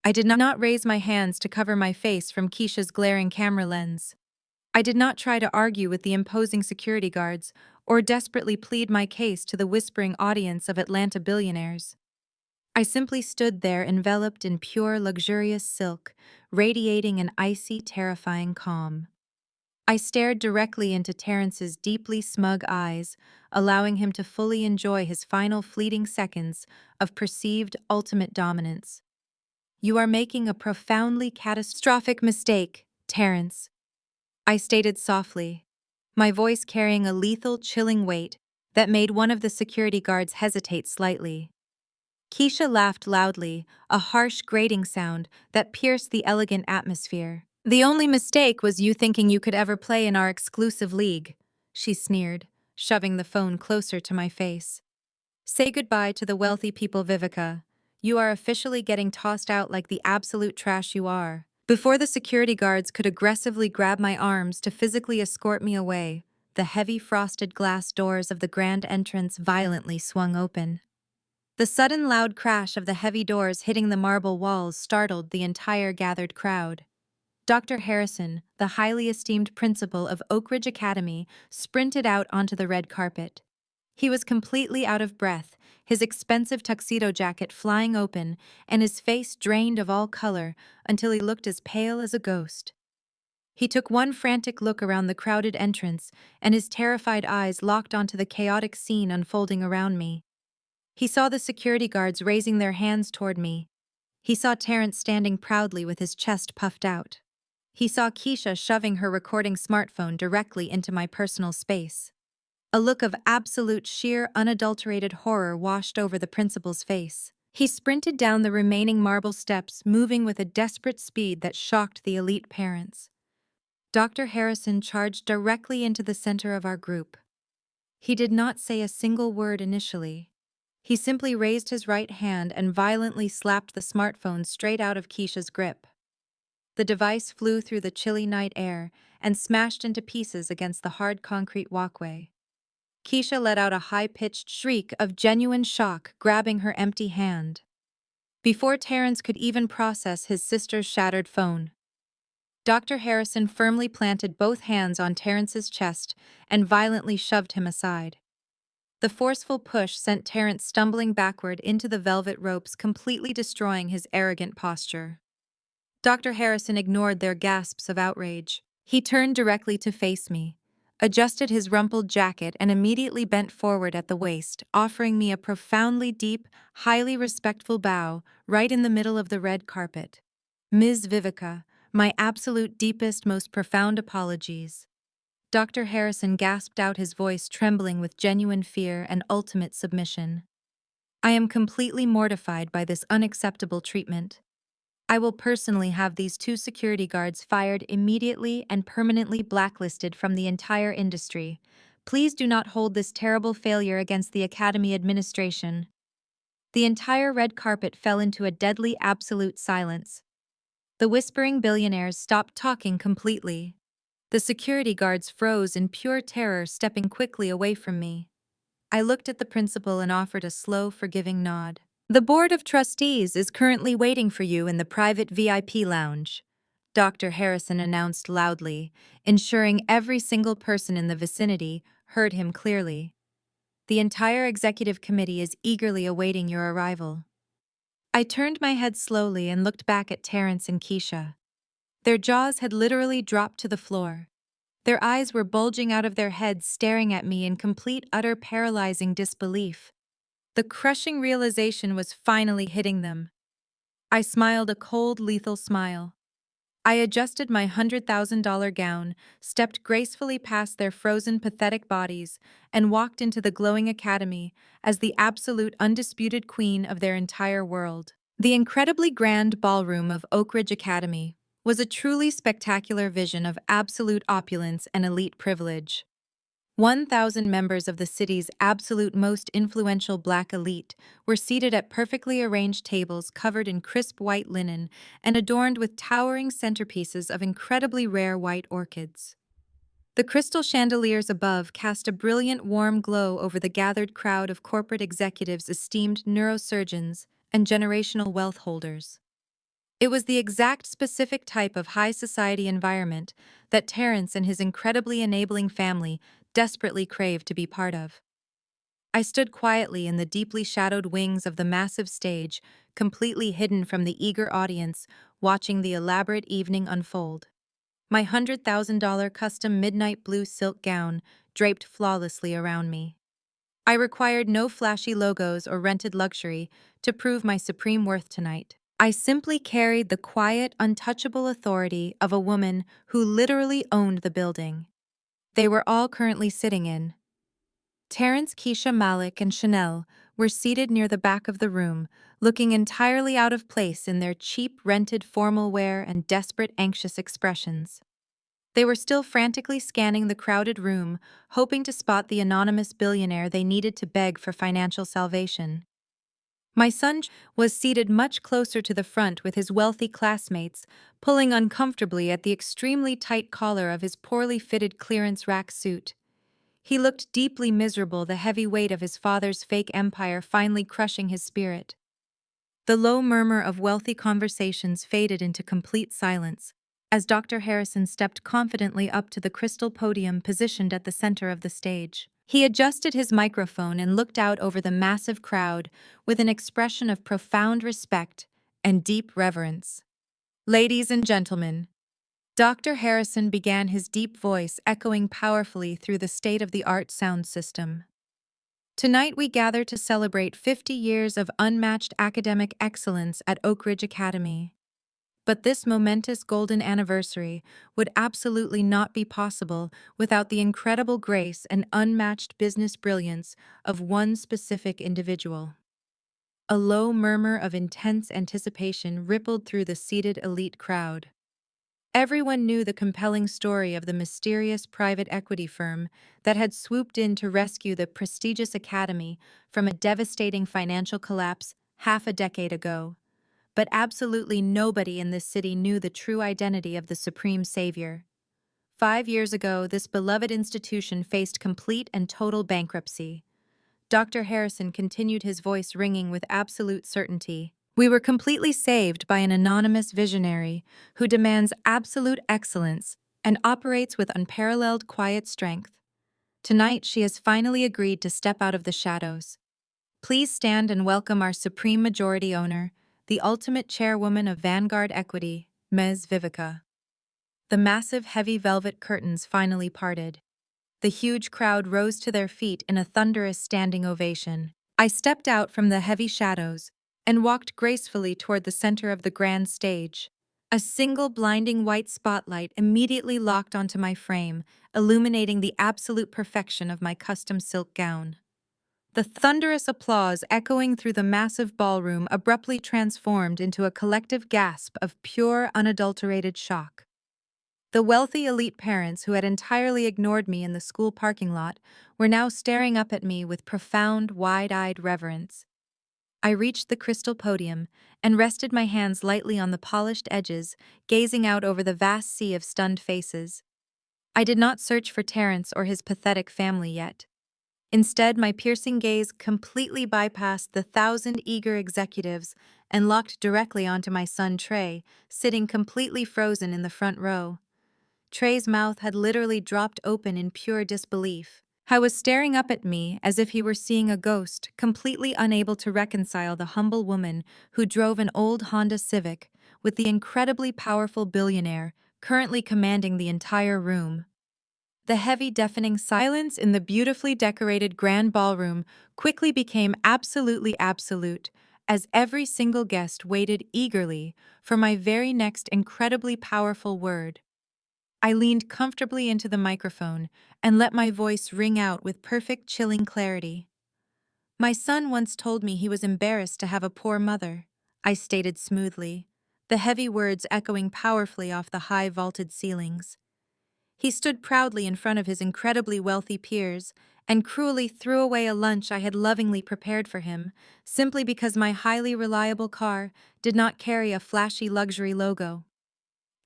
I did not raise my hands to cover my face from Keisha's glaring camera lens. I did not try to argue with the imposing security guards or desperately plead my case to the whispering audience of Atlanta billionaires. I simply stood there enveloped in pure, luxurious silk, radiating an icy, terrifying calm. I stared directly into Terrence's deeply smug eyes, allowing him to fully enjoy his final fleeting seconds of perceived ultimate dominance. "You are making a profoundly catastrophic mistake, Terrence," I stated softly, my voice carrying a lethal, chilling weight that made one of the security guards hesitate slightly. Keisha laughed loudly, a harsh, grating sound that pierced the elegant atmosphere. "The only mistake was you thinking you could ever play in our exclusive league," she sneered, shoving the phone closer to my face. "Say goodbye to the wealthy people, Vivica. You are officially getting tossed out like the absolute trash you are." Before the security guards could aggressively grab my arms to physically escort me away, the heavy frosted glass doors of the grand entrance violently swung open. The sudden loud crash of the heavy doors hitting the marble walls startled the entire gathered crowd. Dr. Harrison, the highly esteemed principal of Oakridge Academy, sprinted out onto the red carpet. He was completely out of breath, his expensive tuxedo jacket flying open, and his face drained of all color until he looked as pale as a ghost. He took one frantic look around the crowded entrance, and his terrified eyes locked onto the chaotic scene unfolding around me. He saw the security guards raising their hands toward me. He saw Terrence standing proudly with his chest puffed out. He saw Keisha shoving her recording smartphone directly into my personal space. A look of absolute sheer unadulterated horror washed over the principal's face. He sprinted down the remaining marble steps, moving with a desperate speed that shocked the elite parents. Dr. Harrison charged directly into the center of our group. He did not say a single word initially. He simply raised his right hand and violently slapped the smartphone straight out of Keisha's grip. The device flew through the chilly night air and smashed into pieces against the hard concrete walkway. Keisha let out a high-pitched shriek of genuine shock, grabbing her empty hand. Before Terrence could even process his sister's shattered phone, Dr. Harrison firmly planted both hands on Terrence's chest and violently shoved him aside. The forceful push sent Terrence stumbling backward into the velvet ropes, completely destroying his arrogant posture. Dr. Harrison ignored their gasps of outrage. He turned directly to face me, adjusted his rumpled jacket, and immediately bent forward at the waist, offering me a profoundly deep, highly respectful bow right in the middle of the red carpet. Ms. Vivica, my absolute deepest, most profound apologies. Dr. Harrison gasped out, his voice trembling with genuine fear and ultimate submission. I am completely mortified by this unacceptable treatment. I will personally have these two security guards fired immediately and permanently blacklisted from the entire industry. Please do not hold this terrible failure against the Academy administration. The entire red carpet fell into a deadly absolute silence. The whispering billionaires stopped talking completely. The security guards froze in pure terror, stepping quickly away from me. I looked at the principal and offered a slow, forgiving nod. The Board of Trustees is currently waiting for you in the private VIP lounge, Dr. Harrison announced loudly, ensuring every single person in the vicinity heard him clearly. The entire executive committee is eagerly awaiting your arrival. I turned my head slowly and looked back at Terrence and Keisha. Their jaws had literally dropped to the floor. Their eyes were bulging out of their heads, staring at me in complete, utter, paralyzing disbelief. The crushing realization was finally hitting them. I smiled a cold, lethal smile. I adjusted my $100,000 gown, stepped gracefully past their frozen, pathetic bodies, and walked into the glowing academy as the absolute, undisputed queen of their entire world. The incredibly grand ballroom of Oakridge Academy was a truly spectacular vision of absolute opulence and elite privilege. 1,000 members of the city's absolute most influential Black elite were seated at perfectly arranged tables covered in crisp white linen and adorned with towering centerpieces of incredibly rare white orchids. The crystal chandeliers above cast a brilliant, warm glow over the gathered crowd of corporate executives, esteemed neurosurgeons, and generational wealth holders. It was the exact specific type of high society environment that Terrence and his incredibly enabling family desperately craved to be part of. I stood quietly in the deeply shadowed wings of the massive stage, completely hidden from the eager audience, watching the elaborate evening unfold. My $100,000 custom midnight blue silk gown draped flawlessly around me. I required no flashy logos or rented luxury to prove my supreme worth tonight. I simply carried the quiet, untouchable authority of a woman who literally owned the building they were all currently sitting in. Terrence, Keisha, Malik, and Chanel were seated near the back of the room, looking entirely out of place in their cheap, rented formal wear and desperate, anxious expressions. They were still frantically scanning the crowded room, hoping to spot the anonymous billionaire they needed to beg for financial salvation. My son was seated much closer to the front with his wealthy classmates, pulling uncomfortably at the extremely tight collar of his poorly fitted clearance rack suit. He looked deeply miserable, the heavy weight of his father's fake empire finally crushing his spirit. The low murmur of wealthy conversations faded into complete silence as Dr. Harrison stepped confidently up to the crystal podium positioned at the center of the stage. He adjusted his microphone and looked out over the massive crowd with an expression of profound respect and deep reverence. Ladies and gentlemen, Dr. Harrison began, his deep voice echoing powerfully through the state-of-the-art sound system. Tonight we gather to celebrate 50 years of unmatched academic excellence at Oakridge Academy. But this momentous golden anniversary would absolutely not be possible without the incredible grace and unmatched business brilliance of one specific individual. A low murmur of intense anticipation rippled through the seated elite crowd. Everyone knew the compelling story of the mysterious private equity firm that had swooped in to rescue the prestigious academy from a devastating financial collapse half a decade ago. But absolutely nobody in this city knew the true identity of the supreme savior. 5 years ago, this beloved institution faced complete and total bankruptcy. Dr. Harrison continued, his voice ringing with absolute certainty. We were completely saved by an anonymous visionary who demands absolute excellence and operates with unparalleled quiet strength. Tonight, she has finally agreed to step out of the shadows. Please stand and welcome our supreme majority owner, the ultimate chairwoman of Vanguard Equity, Ms. Vivica. The massive heavy velvet curtains finally parted. The huge crowd rose to their feet in a thunderous standing ovation. I stepped out from the heavy shadows and walked gracefully toward the center of the grand stage. A single blinding white spotlight immediately locked onto my frame, illuminating the absolute perfection of my custom silk gown. The thunderous applause echoing through the massive ballroom abruptly transformed into a collective gasp of pure, unadulterated shock. The wealthy elite parents who had entirely ignored me in the school parking lot were now staring up at me with profound, wide-eyed reverence. I reached the crystal podium and rested my hands lightly on the polished edges, gazing out over the vast sea of stunned faces. I did not search for Terrence or his pathetic family yet. Instead, my piercing gaze completely bypassed the 1,000 eager executives and locked directly onto my son Trey, sitting completely frozen in the front row. Trey's mouth had literally dropped open in pure disbelief. He was staring up at me as if he were seeing a ghost, completely unable to reconcile the humble woman who drove an old Honda Civic with the incredibly powerful billionaire currently commanding the entire room. The heavy, deafening silence in the beautifully decorated grand ballroom quickly became absolutely absolute, as every single guest waited eagerly for my very next incredibly powerful word. I leaned comfortably into the microphone and let my voice ring out with perfect, chilling clarity. My son once told me he was embarrassed to have a poor mother, I stated smoothly, the heavy words echoing powerfully off the high vaulted ceilings. He stood proudly in front of his incredibly wealthy peers and cruelly threw away a lunch I had lovingly prepared for him, simply because my highly reliable car did not carry a flashy luxury logo.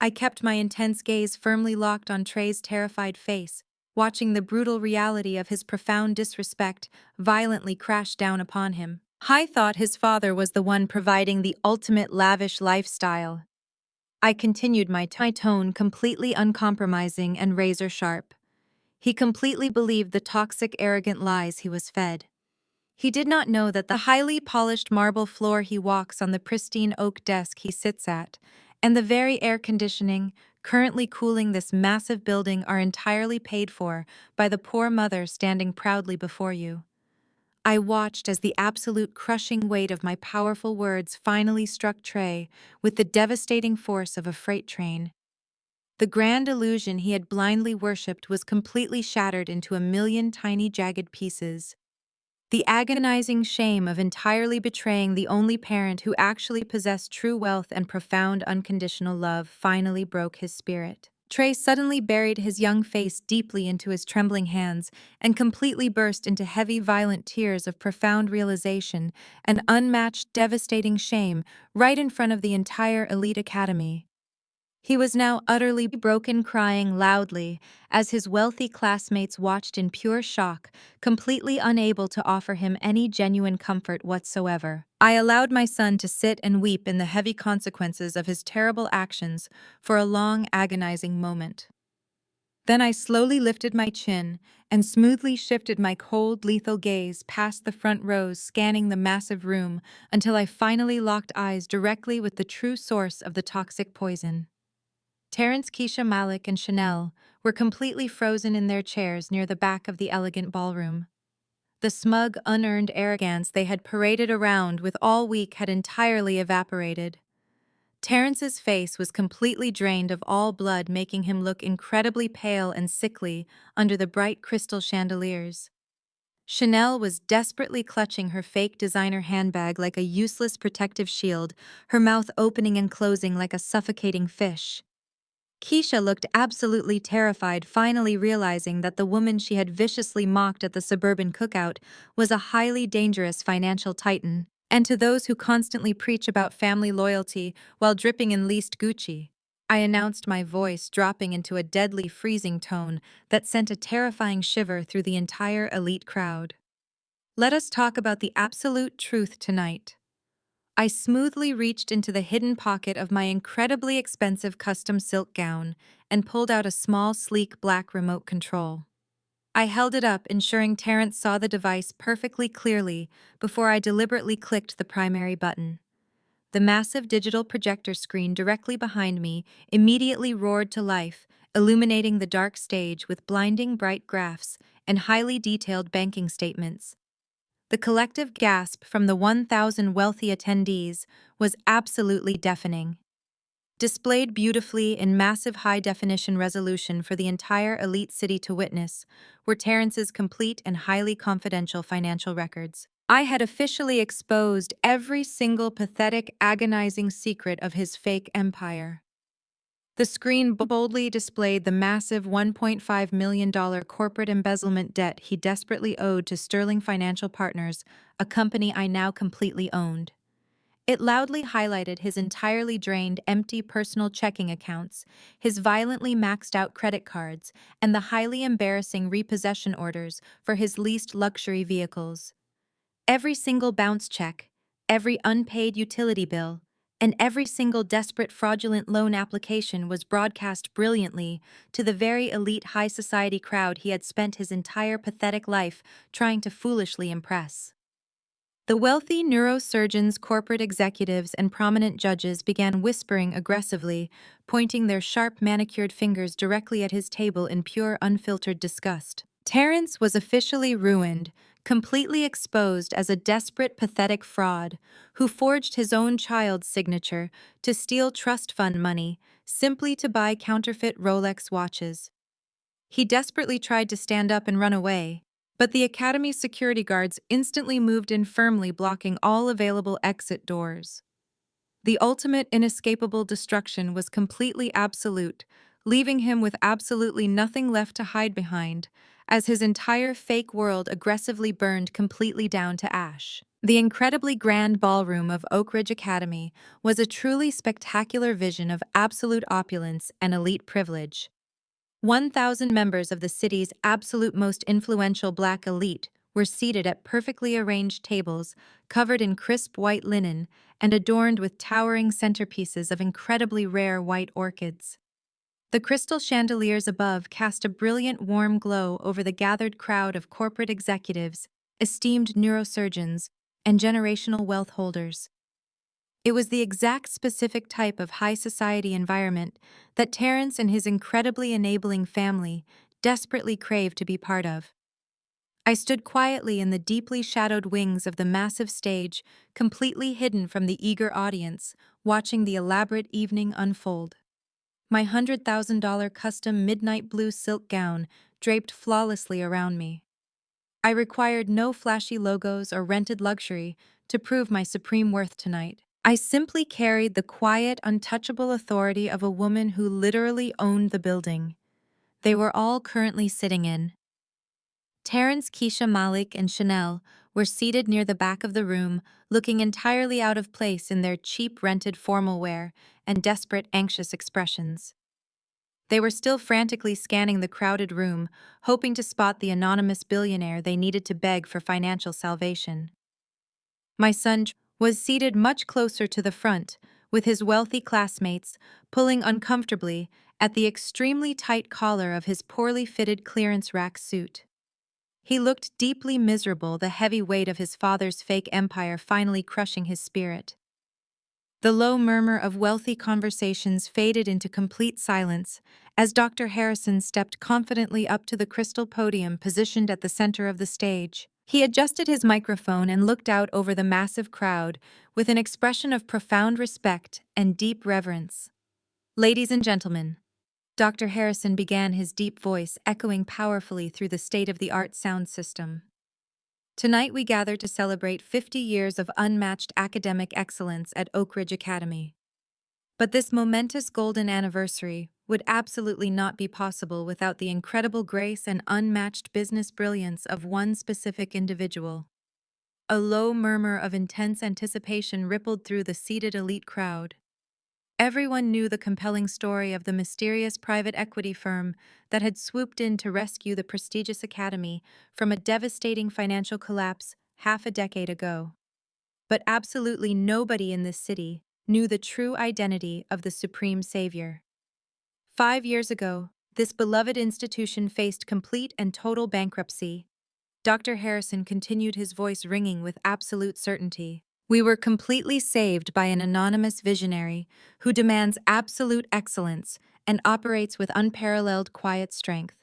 I kept my intense gaze firmly locked on Trey's terrified face, watching the brutal reality of his profound disrespect violently crash down upon him. I thought his father was the one providing the ultimate lavish lifestyle. I continued, my tone completely uncompromising and razor-sharp. He completely believed the toxic, arrogant lies he was fed. He did not know that the highly polished marble floor he walks on, the pristine oak desk he sits at, and the very air conditioning currently cooling this massive building are entirely paid for by the poor mother standing proudly before you. I watched as the absolute crushing weight of my powerful words finally struck Trey with the devastating force of a freight train. The grand illusion he had blindly worshipped was completely shattered into a million tiny jagged pieces. The agonizing shame of entirely betraying the only parent who actually possessed true wealth and profound unconditional love finally broke his spirit. Trey suddenly buried his young face deeply into his trembling hands and completely burst into heavy, violent tears of profound realization and unmatched, devastating shame right in front of the entire elite academy. He was now utterly broken, crying loudly as his wealthy classmates watched in pure shock, completely unable to offer him any genuine comfort whatsoever. I allowed my son to sit and weep in the heavy consequences of his terrible actions for a long, agonizing moment. Then I slowly lifted my chin and smoothly shifted my cold, lethal gaze past the front rows, scanning the massive room until I finally locked eyes directly with the true source of the toxic poison. Terrence, Keisha, Malik, and Chanel were completely frozen in their chairs near the back of the elegant ballroom. The smug, unearned arrogance they had paraded around with all week had entirely evaporated. Terrence's face was completely drained of all blood, making him look incredibly pale and sickly under the bright crystal chandeliers. Chanel was desperately clutching her fake designer handbag like a useless protective shield, her mouth opening and closing like a suffocating fish. Keisha looked absolutely terrified, finally realizing that the woman she had viciously mocked at the suburban cookout was a highly dangerous financial titan. And to those who constantly preach about family loyalty while dripping in leased Gucci, I announced, my voice dropping into a deadly freezing tone that sent a terrifying shiver through the entire elite crowd. Let us talk about the absolute truth tonight. I smoothly reached into the hidden pocket of my incredibly expensive custom silk gown and pulled out a small, sleek black remote control. I held it up, ensuring Terrence saw the device perfectly clearly before I deliberately clicked the primary button. The massive digital projector screen directly behind me immediately roared to life, illuminating the dark stage with blinding bright graphs and highly detailed banking statements. The collective gasp from the 1,000 wealthy attendees was absolutely deafening. Displayed beautifully in massive high-definition resolution for the entire elite city to witness were Terrence's complete and highly confidential financial records. I had officially exposed every single pathetic, agonizing secret of his fake empire. The screen boldly displayed the massive $1.5 million corporate embezzlement debt he desperately owed to Sterling Financial Partners, a company I now completely owned. It loudly highlighted his entirely drained, empty personal checking accounts, his violently maxed-out credit cards, and the highly embarrassing repossession orders for his leased luxury vehicles. Every single bounce check, every unpaid utility bill, and every single desperate fraudulent loan application was broadcast brilliantly to the very elite high society crowd he had spent his entire pathetic life trying to foolishly impress. The wealthy neurosurgeons, corporate executives, and prominent judges began whispering aggressively, pointing their sharp manicured fingers directly at his table in pure unfiltered disgust. Terrence was officially ruined, completely exposed as a desperate, pathetic fraud who forged his own child's signature to steal trust fund money simply to buy counterfeit Rolex watches. He desperately tried to stand up and run away, but the Academy's security guards instantly moved in firmly, blocking all available exit doors. The ultimate inescapable destruction was completely absolute, leaving him with absolutely nothing left to hide behind, as his entire fake world aggressively burned completely down to ash. The incredibly grand ballroom of Oakridge Academy was a truly spectacular vision of absolute opulence and elite privilege. 1,000 members of the city's absolute most influential Black elite were seated at perfectly arranged tables covered in crisp white linen and adorned with towering centerpieces of incredibly rare white orchids. The crystal chandeliers above cast a brilliant warm glow over the gathered crowd of corporate executives, esteemed neurosurgeons, and generational wealth holders. It was the exact specific type of high society environment that Terrence and his incredibly enabling family desperately craved to be part of. I stood quietly in the deeply shadowed wings of the massive stage, completely hidden from the eager audience, watching the elaborate evening unfold. My $100,000 custom midnight blue silk gown draped flawlessly around me. I required no flashy logos or rented luxury to prove my supreme worth tonight. I simply carried the quiet, untouchable authority of a woman who literally owned the building they were all currently sitting in. Terrence, Keisha, Malik, and Chanel were seated near the back of the room, looking entirely out of place in their cheap rented formal wear and desperate, anxious expressions. They were still frantically scanning the crowded room, hoping to spot the anonymous billionaire they needed to beg for financial salvation. My son was seated much closer to the front, with his wealthy classmates pulling uncomfortably at the extremely tight collar of his poorly fitted clearance rack suit. He looked deeply miserable, the heavy weight of his father's fake empire finally crushing his spirit. The low murmur of wealthy conversations faded into complete silence as Dr. Harrison stepped confidently up to the crystal podium positioned at the center of the stage. He adjusted his microphone and looked out over the massive crowd with an expression of profound respect and deep reverence. Ladies and gentlemen, Dr. Harrison began, his deep voice echoing powerfully through the state-of-the-art sound system. Tonight we gather to celebrate 50 years of unmatched academic excellence at Oakridge Academy. But this momentous golden anniversary would absolutely not be possible without the incredible grace and unmatched business brilliance of one specific individual. A low murmur of intense anticipation rippled through the seated elite crowd. Everyone knew the compelling story of the mysterious private equity firm that had swooped in to rescue the prestigious academy from a devastating financial collapse half a decade ago. But absolutely nobody in this city knew the true identity of the supreme savior. 5 years ago, this beloved institution faced complete and total bankruptcy. Dr. Harrison continued, his voice ringing with absolute certainty. We were completely saved by an anonymous visionary who demands absolute excellence and operates with unparalleled quiet strength.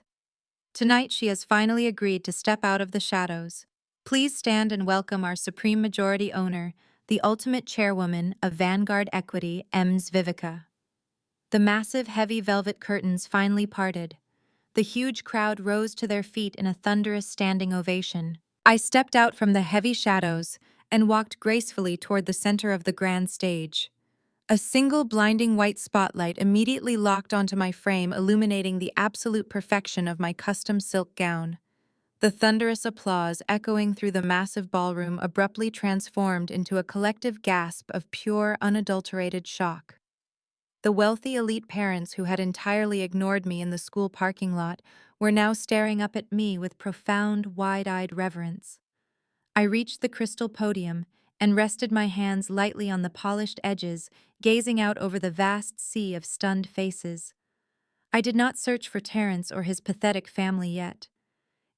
Tonight she has finally agreed to step out of the shadows. Please stand and welcome our supreme majority owner, the ultimate chairwoman of Vanguard Equity, Ms. Vivica. The massive heavy velvet curtains finally parted. The huge crowd rose to their feet in a thunderous standing ovation. I stepped out from the heavy shadows and walked gracefully toward the center of the grand stage. A single blinding white spotlight immediately locked onto my frame, illuminating the absolute perfection of my custom silk gown. The thunderous applause echoing through the massive ballroom abruptly transformed into a collective gasp of pure, unadulterated shock. The wealthy elite parents who had entirely ignored me in the school parking lot were now staring up at me with profound, wide-eyed reverence. I reached the crystal podium and rested my hands lightly on the polished edges, gazing out over the vast sea of stunned faces. I did not search for Terrence or his pathetic family yet.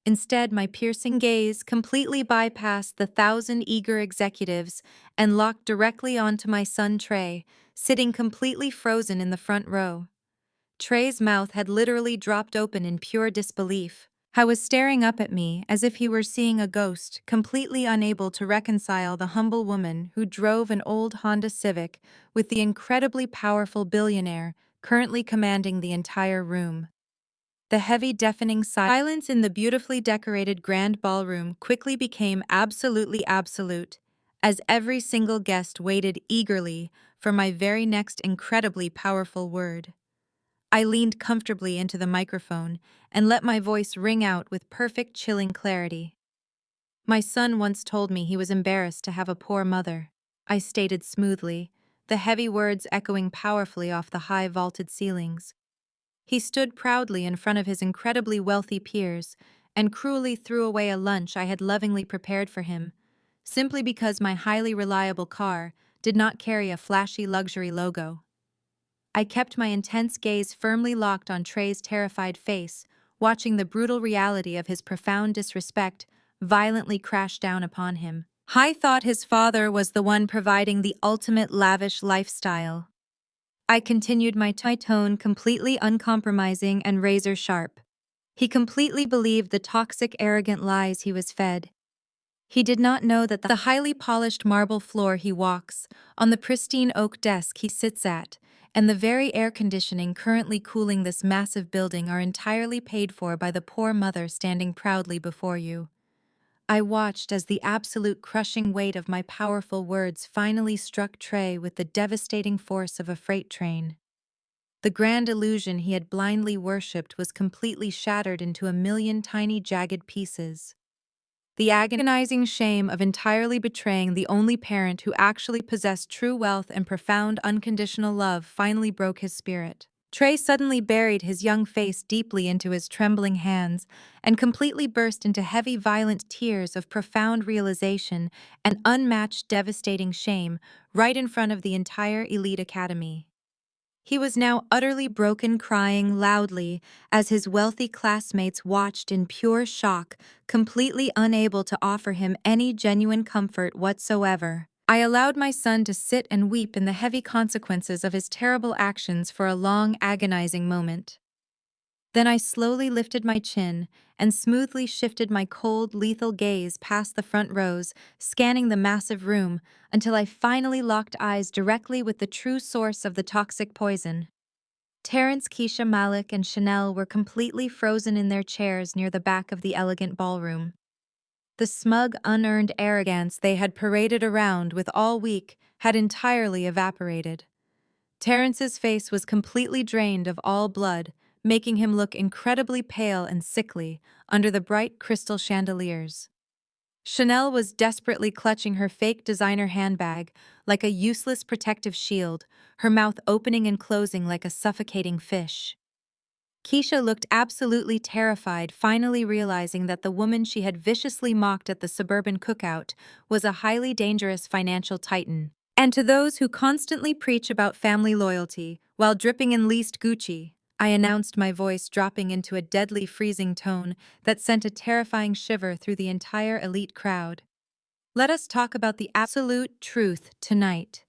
Instead, my piercing gaze completely bypassed the 1,000 eager executives and locked directly onto my son Trey, sitting completely frozen in the front row. Trey's mouth had literally dropped open in pure disbelief. He was staring up at me as if he were seeing a ghost, completely unable to reconcile the humble woman who drove an old Honda Civic with the incredibly powerful billionaire currently commanding the entire room. The heavy, deafening silence in the beautifully decorated grand ballroom quickly became absolutely absolute, as every single guest waited eagerly for my very next incredibly powerful word. I leaned comfortably into the microphone and let my voice ring out with perfect, chilling clarity. My son once told me he was embarrassed to have a poor mother. I stated smoothly, the heavy words echoing powerfully off the high vaulted ceilings. He stood proudly in front of his incredibly wealthy peers and cruelly threw away a lunch I had lovingly prepared for him, simply because my highly reliable car did not carry a flashy luxury logo. I kept my intense gaze firmly locked on Trey's terrified face, watching the brutal reality of his profound disrespect violently crash down upon him. I thought his father was the one providing the ultimate lavish lifestyle. I continued, my tone completely uncompromising and razor-sharp. He completely believed the toxic, arrogant lies he was fed. He did not know that the highly polished marble floor he walks, on the pristine oak desk he sits at, and the very air conditioning currently cooling this massive building are entirely paid for by the poor mother standing proudly before you. I watched as the absolute crushing weight of my powerful words finally struck Trey with the devastating force of a freight train. The grand illusion he had blindly worshipped was completely shattered into a million tiny jagged pieces. The agonizing shame of entirely betraying the only parent who actually possessed true wealth and profound unconditional love finally broke his spirit. Trey suddenly buried his young face deeply into his trembling hands and completely burst into heavy, violent tears of profound realization and unmatched devastating shame right in front of the entire elite academy. He was now utterly broken, crying loudly as his wealthy classmates watched in pure shock, completely unable to offer him any genuine comfort whatsoever. I allowed my son to sit and weep in the heavy consequences of his terrible actions for a long, agonizing moment. Then I slowly lifted my chin and smoothly shifted my cold, lethal gaze past the front rows, scanning the massive room until I finally locked eyes directly with the true source of the toxic poison. Terrence, Keisha, Malik, and Chanel were completely frozen in their chairs near the back of the elegant ballroom. The smug, unearned arrogance they had paraded around with all week had entirely evaporated. Terrence's face was completely drained of all blood, making him look incredibly pale and sickly under the bright crystal chandeliers. Chanel was desperately clutching her fake designer handbag like a useless protective shield, her mouth opening and closing like a suffocating fish. Keisha looked absolutely terrified, finally realizing that the woman she had viciously mocked at the suburban cookout was a highly dangerous financial titan. And to those who constantly preach about family loyalty while dripping in leased Gucci, I announced, my voice dropping into a deadly freezing tone that sent a terrifying shiver through the entire elite crowd. Let us talk about the absolute truth tonight.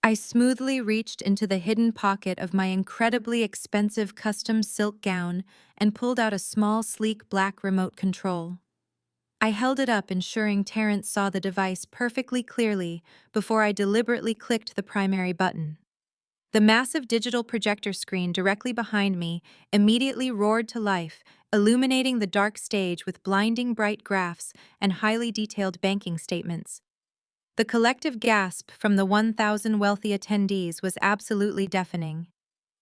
I smoothly reached into the hidden pocket of my incredibly expensive custom silk gown and pulled out a small, sleek black remote control. I held it up, ensuring Terrence saw the device perfectly clearly before I deliberately clicked the primary button. The massive digital projector screen directly behind me immediately roared to life, illuminating the dark stage with blinding bright graphs and highly detailed banking statements. The collective gasp from the 1,000 wealthy attendees was absolutely deafening.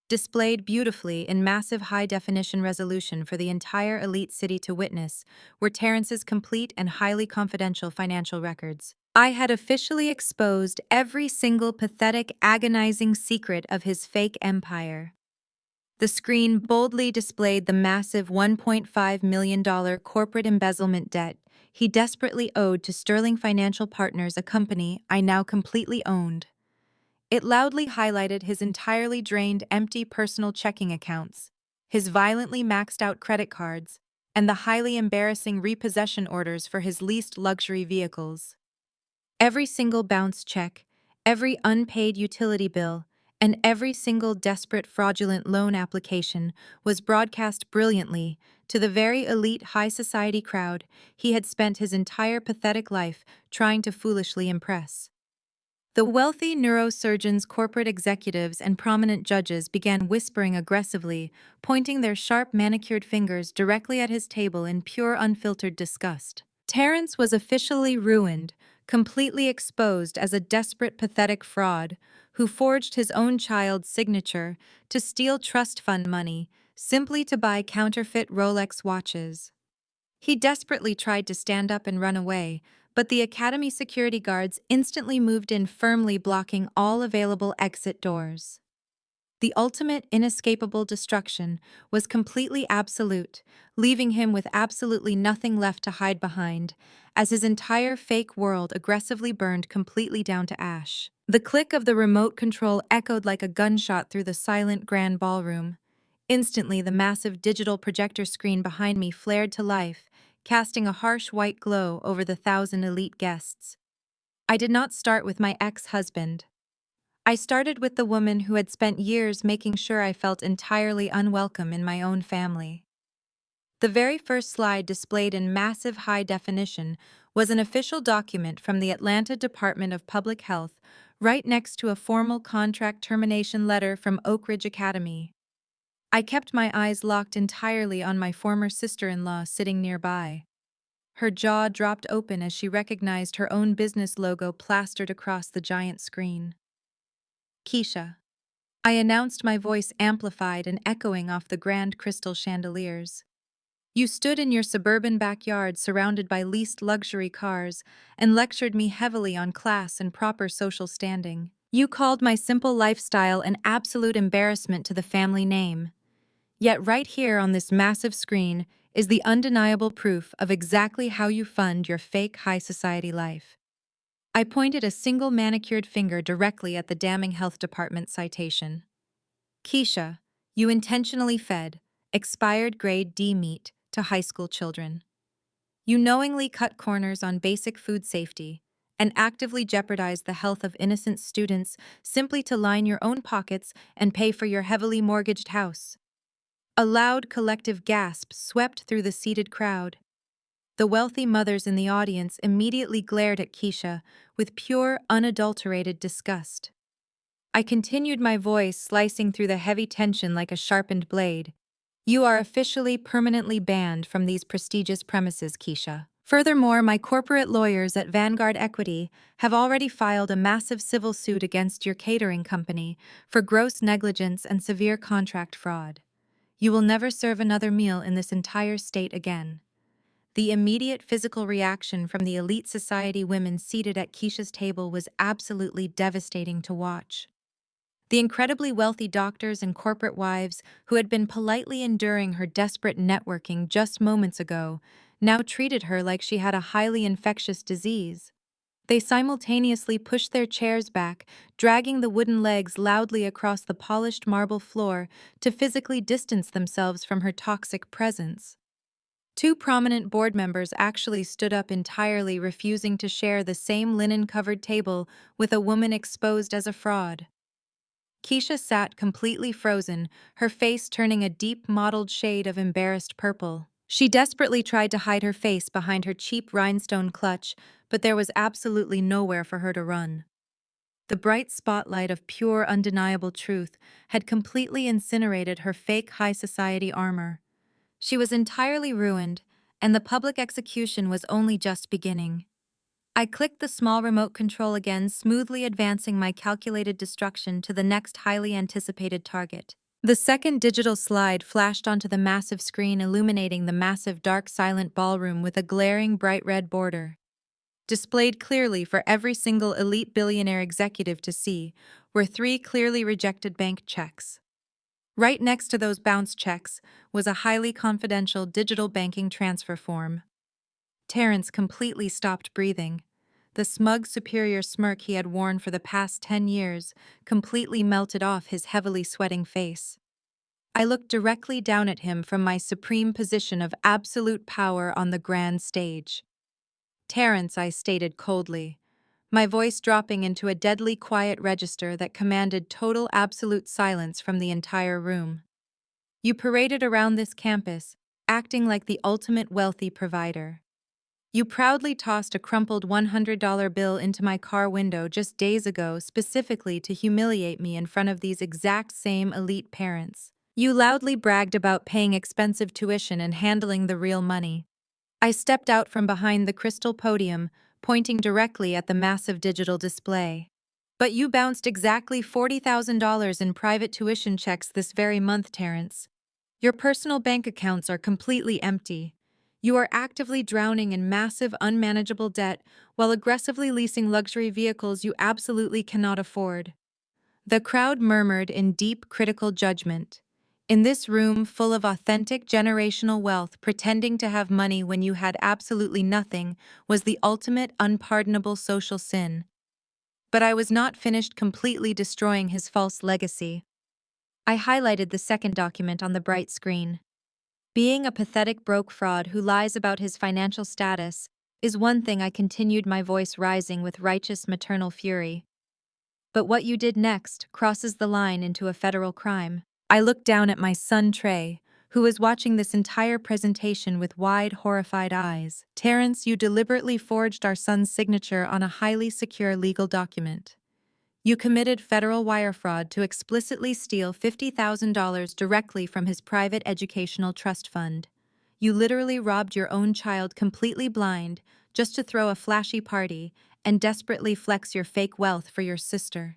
Displayed beautifully in massive high-definition resolution for the entire elite city to witness were Terrence's complete and highly confidential financial records. I had officially exposed every single pathetic, agonizing secret of his fake empire. The screen boldly displayed the massive $1.5 million corporate embezzlement debt he desperately owed to Sterling Financial Partners, a company I now completely owned. It loudly highlighted his entirely drained, empty personal checking accounts, his violently maxed-out credit cards, and the highly embarrassing repossession orders for his leased luxury vehicles. Every single bounce check, every unpaid utility bill, and every single desperate fraudulent loan application was broadcast brilliantly to the very elite high society crowd he had spent his entire pathetic life trying to foolishly impress. The wealthy neurosurgeons, corporate executives, and prominent judges began whispering aggressively, pointing their sharp, manicured fingers directly at his table in pure, unfiltered disgust. Terrence was officially ruined, completely exposed as a desperate, pathetic fraud who forged his own child's signature to steal trust fund money simply to buy counterfeit Rolex watches. He desperately tried to stand up and run away, but the Academy security guards instantly moved in, firmly blocking all available exit doors. The ultimate inescapable destruction was completely absolute, leaving him with absolutely nothing left to hide behind, as his entire fake world aggressively burned completely down to ash. The click of the remote control echoed like a gunshot through the silent grand ballroom. Instantly, the massive digital projector screen behind me flared to life, casting a harsh white glow over the 1,000 elite guests. I did not start with my ex-husband. I started with the woman who had spent years making sure I felt entirely unwelcome in my own family. The very first slide, displayed in massive high definition, was an official document from the Atlanta Department of Public Health, right next to a formal contract termination letter from Oakridge Academy. I kept my eyes locked entirely on my former sister-in-law sitting nearby. Her jaw dropped open as she recognized her own business logo plastered across the giant screen. Keisha. I announced, my voice amplified and echoing off the grand crystal chandeliers. You stood in your suburban backyard surrounded by leased luxury cars and lectured me heavily on class and proper social standing. You called my simple lifestyle an absolute embarrassment to the family name. Yet right here on this massive screen is the undeniable proof of exactly how you fund your fake high society life. I pointed a single manicured finger directly at the damning health department citation. Keisha, you intentionally fed expired grade D meat to high school children. You knowingly cut corners on basic food safety and actively jeopardize the health of innocent students simply to line your own pockets and pay for your heavily mortgaged house. A loud collective gasp swept through the seated crowd. The wealthy mothers in the audience immediately glared at Keisha with pure, unadulterated disgust. I continued, my voice slicing through the heavy tension like a sharpened blade. You are officially permanently banned from these prestigious premises, Keisha. Furthermore, my corporate lawyers at Vanguard Equity have already filed a massive civil suit against your catering company for gross negligence and severe contract fraud. You will never serve another meal in this entire state again. The immediate physical reaction from the elite society women seated at Keisha's table was absolutely devastating to watch. The incredibly wealthy doctors and corporate wives who had been politely enduring her desperate networking just moments ago now treated her like she had a highly infectious disease. They simultaneously pushed their chairs back, dragging the wooden legs loudly across the polished marble floor to physically distance themselves from her toxic presence. Two prominent board members actually stood up entirely, refusing to share the same linen-covered table with a woman exposed as a fraud. Keisha sat completely frozen, her face turning a deep mottled shade of embarrassed purple. She desperately tried to hide her face behind her cheap rhinestone clutch, but there was absolutely nowhere for her to run. The bright spotlight of pure, undeniable truth had completely incinerated her fake high society armor. She was entirely ruined, and the public execution was only just beginning. I clicked the small remote control again, smoothly advancing my calculated destruction to the next highly anticipated target. The second digital slide flashed onto the massive screen, illuminating the massive, dark, silent ballroom with a glaring, bright red border. Displayed clearly for every single elite billionaire executive to see were three clearly rejected bank checks. Right next to those bounce checks was a highly confidential digital banking transfer form. Terrence completely stopped breathing. The smug, superior smirk he had worn for the past 10 years completely melted off his heavily sweating face. I looked directly down at him from my supreme position of absolute power on the grand stage. "Terrence," I stated coldly, my voice dropping into a deadly quiet register that commanded total absolute silence from the entire room. "You paraded around this campus, acting like the ultimate wealthy provider. You proudly tossed a crumpled $100 bill into my car window just days ago specifically to humiliate me in front of these exact same elite parents. You loudly bragged about paying expensive tuition and handling the real money." I stepped out from behind the crystal podium, pointing directly at the massive digital display. "But you bounced exactly $40,000 in private tuition checks this very month, Terrence. Your personal bank accounts are completely empty. You are actively drowning in massive, unmanageable debt while aggressively leasing luxury vehicles you absolutely cannot afford." The crowd murmured in deep, critical judgment. In this room full of authentic generational wealth, pretending to have money when you had absolutely nothing was the ultimate unpardonable social sin. But I was not finished completely destroying his false legacy. I highlighted the second document on the bright screen. "Being a pathetic broke fraud who lies about his financial status is one thing," I continued, my voice rising with righteous maternal fury. "But what you did next crosses the line into a federal crime." I looked down at my son Trey, who was watching this entire presentation with wide, horrified eyes. "Terrence, you deliberately forged our son's signature on a highly secure legal document. You committed federal wire fraud to explicitly steal $50,000 directly from his private educational trust fund. You literally robbed your own child completely blind just to throw a flashy party and desperately flex your fake wealth for your sister."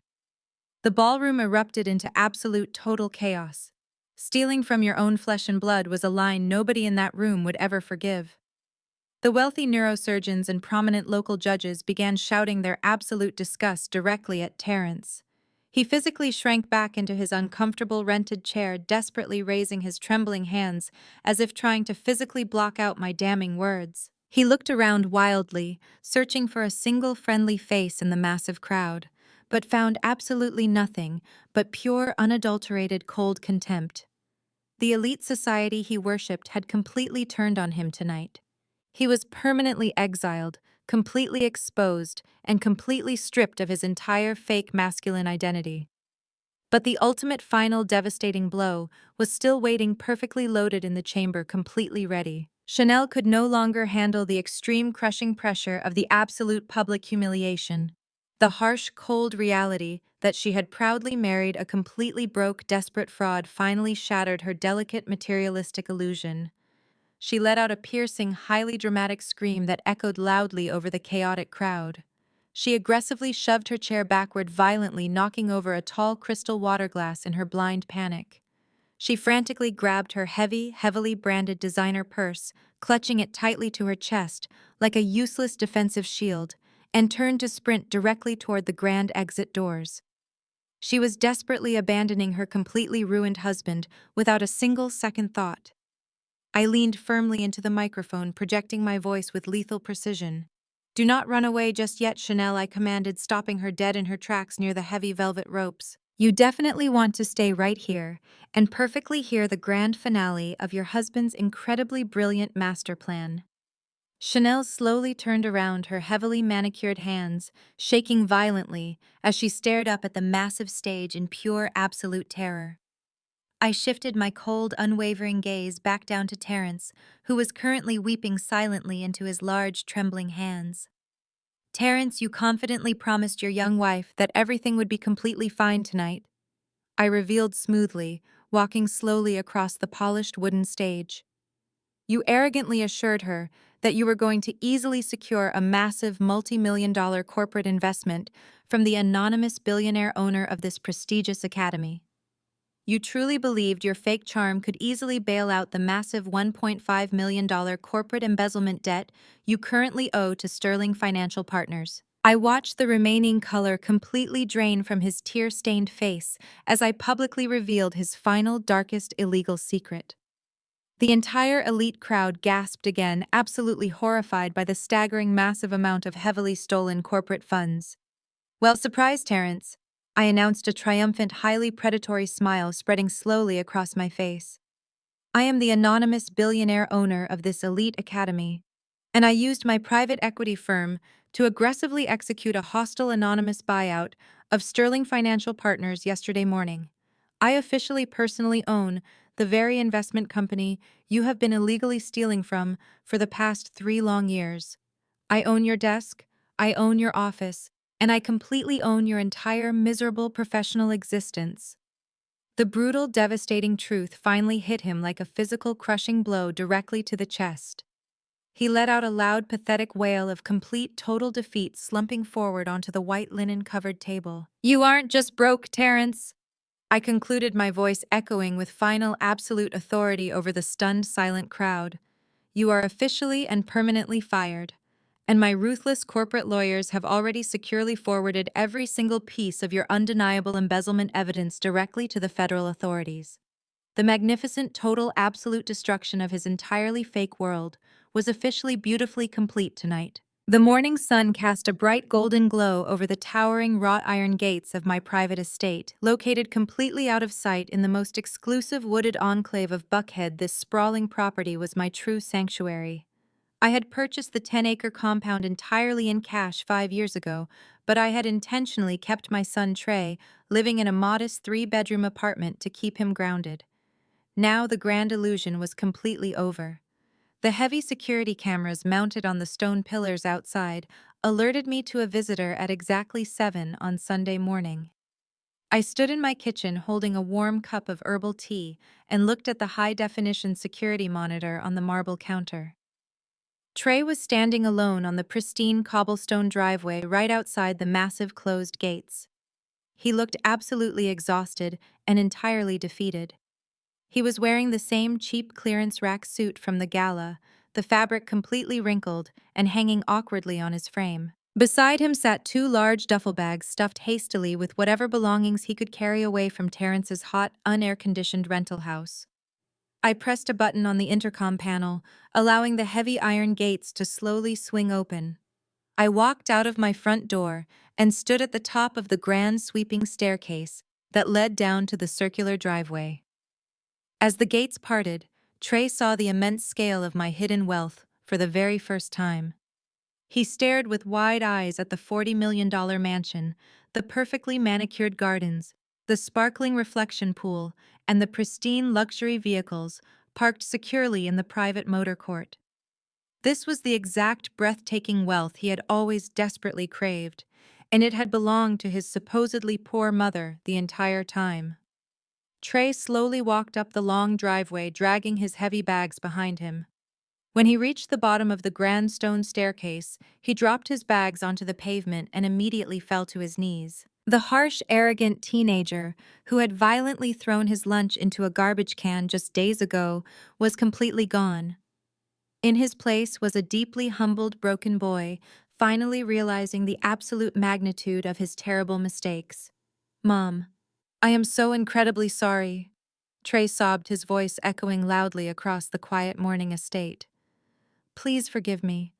The ballroom erupted into absolute total chaos. Stealing from your own flesh and blood was a line nobody in that room would ever forgive. The wealthy neurosurgeons and prominent local judges began shouting their absolute disgust directly at Terrence. He physically shrank back into his uncomfortable rented chair, desperately raising his trembling hands as if trying to physically block out my damning words. He looked around wildly, searching for a single friendly face in the massive crowd, but found absolutely nothing but pure, unadulterated, cold contempt. The elite society he worshipped had completely turned on him tonight. He was permanently exiled, completely exposed, and completely stripped of his entire fake masculine identity. But the ultimate final devastating blow was still waiting perfectly loaded in the chamber, completely ready. Chanel could no longer handle the extreme crushing pressure of the absolute public humiliation. The harsh, cold reality that she had proudly married a completely broke, desperate fraud finally shattered her delicate materialistic illusion. She let out a piercing, highly dramatic scream that echoed loudly over the chaotic crowd. She aggressively shoved her chair backward, violently knocking over a tall crystal water glass in her blind panic. She frantically grabbed her heavy, heavily branded designer purse, clutching it tightly to her chest, like a useless defensive shield, and turned to sprint directly toward the grand exit doors. She was desperately abandoning her completely ruined husband without a single second thought. I leaned firmly into the microphone, projecting my voice with lethal precision. "Do not run away just yet, Chanel," I commanded, stopping her dead in her tracks near the heavy velvet ropes. "You definitely want to stay right here and perfectly hear the grand finale of your husband's incredibly brilliant master plan." Chanel slowly turned around, her heavily manicured hands shaking violently as she stared up at the massive stage in pure, absolute terror. I shifted my cold, unwavering gaze back down to Terrence, who was currently weeping silently into his large, trembling hands. "Terrence, you confidently promised your young wife that everything would be completely fine tonight," I revealed smoothly, walking slowly across the polished wooden stage. "You arrogantly assured her that you were going to easily secure a massive multi-million-dollar corporate investment from the anonymous billionaire owner of this prestigious academy. You truly believed your fake charm could easily bail out the massive $1.5 million corporate embezzlement debt you currently owe to Sterling Financial Partners." I watched the remaining color completely drain from his tear-stained face as I publicly revealed his final, darkest illegal secret. The entire elite crowd gasped again, absolutely horrified by the staggering massive amount of heavily stolen corporate funds. "Well, surprise, Terrence," I announced, a triumphant, highly predatory smile spreading slowly across my face. "I am the anonymous billionaire owner of this elite academy, and I used my private equity firm to aggressively execute a hostile anonymous buyout of Sterling Financial Partners yesterday morning. I officially personally own the very investment company you have been illegally stealing from for the past 3 long years. I own your desk, I own your office, and I completely own your entire miserable professional existence." The brutal, devastating truth finally hit him like a physical, crushing blow directly to the chest. He let out a loud, pathetic wail of complete, total defeat, slumping forward onto the white linen-covered table. "You aren't just broke, Terrence," I concluded, my voice echoing with final, absolute authority over the stunned, silent crowd. "You are officially and permanently fired. And my ruthless corporate lawyers have already securely forwarded every single piece of your undeniable embezzlement evidence directly to the federal authorities." The magnificent, total, absolute destruction of his entirely fake world was officially beautifully complete tonight. The morning sun cast a bright golden glow over the towering wrought iron gates of my private estate, located completely out of sight in the most exclusive wooded enclave of Buckhead. This sprawling property was my true sanctuary. I had purchased the 10-acre compound entirely in cash 5 years ago, but I had intentionally kept my son Trey living in a modest 3-bedroom apartment to keep him grounded. Now the grand illusion was completely over. The heavy security cameras mounted on the stone pillars outside alerted me to a visitor at exactly 7 on Sunday morning. I stood in my kitchen holding a warm cup of herbal tea and looked at the high-definition security monitor on the marble counter. Trey was standing alone on the pristine cobblestone driveway right outside the massive closed gates. He looked absolutely exhausted and entirely defeated. He was wearing the same cheap clearance rack suit from the gala, the fabric completely wrinkled and hanging awkwardly on his frame. Beside him sat 2 large duffel bags stuffed hastily with whatever belongings he could carry away from Terrence's hot, unair-conditioned rental house. I pressed a button on the intercom panel, allowing the heavy iron gates to slowly swing open. I walked out of my front door and stood at the top of the grand sweeping staircase that led down to the circular driveway. As the gates parted, Trey saw the immense scale of my hidden wealth for the very first time. He stared with wide eyes at the $40 million mansion, the perfectly manicured gardens, the sparkling reflection pool, and the pristine luxury vehicles parked securely in the private motor court. This was the exact breathtaking wealth he had always desperately craved, and it had belonged to his supposedly poor mother the entire time. Trey slowly walked up the long driveway, dragging his heavy bags behind him. When he reached the bottom of the grand stone staircase, he dropped his bags onto the pavement and immediately fell to his knees. The harsh, arrogant teenager, who had violently thrown his lunch into a garbage can just days ago, was completely gone. In his place was a deeply humbled, broken boy, finally realizing the absolute magnitude of his terrible mistakes. "Mom, I am so incredibly sorry," Trey sobbed, his voice echoing loudly across the quiet morning estate. "Please forgive me.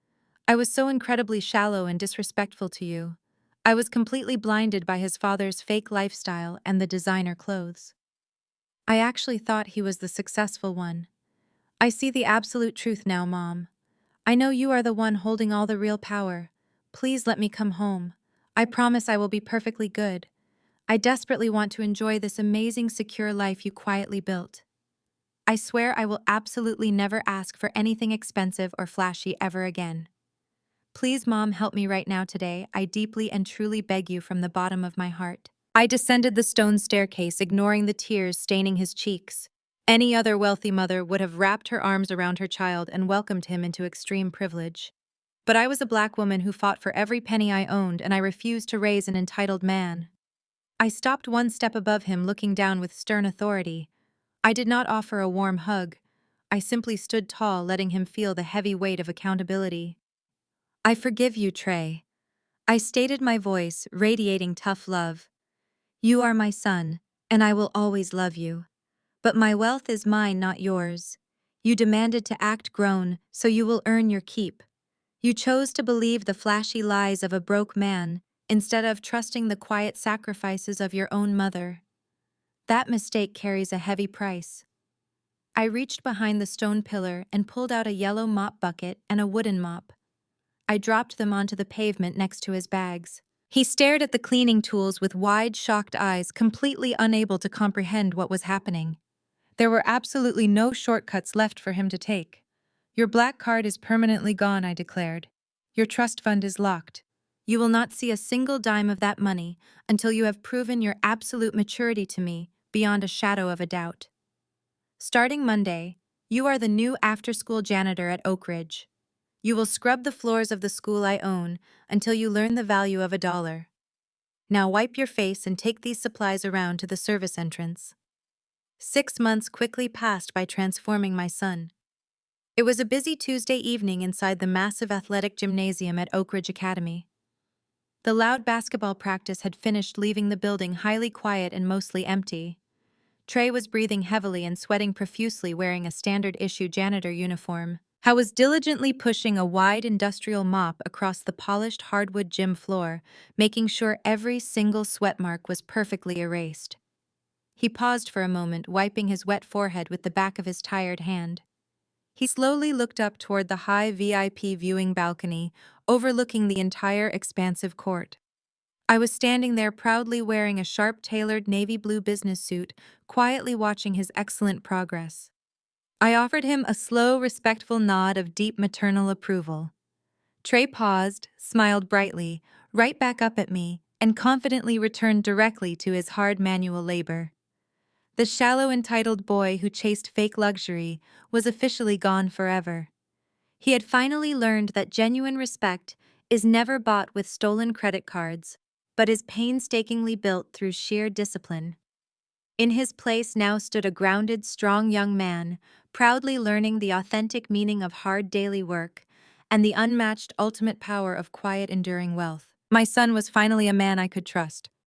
I was so incredibly shallow and disrespectful to you. I was completely blinded by his father's fake lifestyle and the designer clothes. I actually thought he was the successful one. I see the absolute truth now, Mom. I know you are the one holding all the real power. Please let me come home. I promise I will be perfectly good. I desperately want to enjoy this amazing, secure life you quietly built. I swear I will absolutely never ask for anything expensive or flashy ever again. Please, Mom, help me right now today. I deeply and truly beg you from the bottom of my heart." I descended the stone staircase, ignoring the tears staining his cheeks. Any other wealthy mother would have wrapped her arms around her child and welcomed him into extreme privilege. But I was a black woman who fought for every penny I owned, and I refused to raise an entitled man. I stopped one step above him, looking down with stern authority. I did not offer a warm hug. I simply stood tall, letting him feel the heavy weight of accountability. "I forgive you, Trey," I stated, my voice radiating tough love. "You are my son, and I will always love you. But my wealth is mine, not yours. You demanded to act grown, so you will earn your keep. You chose to believe the flashy lies of a broke man, instead of trusting the quiet sacrifices of your own mother. That mistake carries a heavy price." I reached behind the stone pillar and pulled out a yellow mop bucket and a wooden mop. I dropped them onto the pavement next to his bags. He stared at the cleaning tools with wide, shocked eyes, completely unable to comprehend what was happening. There were absolutely no shortcuts left for him to take. "Your black card is permanently gone," I declared. "Your trust fund is locked. You will not see a single dime of that money until you have proven your absolute maturity to me beyond a shadow of a doubt. Starting Monday, you are the new after-school janitor at Oakridge. You will scrub the floors of the school I own until you learn the value of $1. Now wipe your face and take these supplies around to the service entrance." 6 months quickly passed by transforming my son. It was a busy Tuesday evening inside the massive athletic gymnasium at Oakridge Academy. The loud basketball practice had finished, leaving the building highly quiet and mostly empty. Trey was breathing heavily and sweating profusely, wearing a standard-issue janitor uniform. I was diligently pushing a wide industrial mop across the polished hardwood gym floor, making sure every single sweat mark was perfectly erased. He paused for a moment, wiping his wet forehead with the back of his tired hand. He slowly looked up toward the high VIP viewing balcony, overlooking the entire expansive court. I was standing there proudly, wearing a sharp-tailored navy blue business suit, quietly watching his excellent progress. I offered him a slow, respectful nod of deep maternal approval. Trey paused, smiled brightly, right back up at me, and confidently returned directly to his hard manual labor. The shallow, entitled boy who chased fake luxury was officially gone forever. He had finally learned that genuine respect is never bought with stolen credit cards, but is painstakingly built through sheer discipline. In his place now stood a grounded, strong young man, proudly learning the authentic meaning of hard daily work and the unmatched ultimate power of quiet, enduring wealth. My son was finally a man I could trust.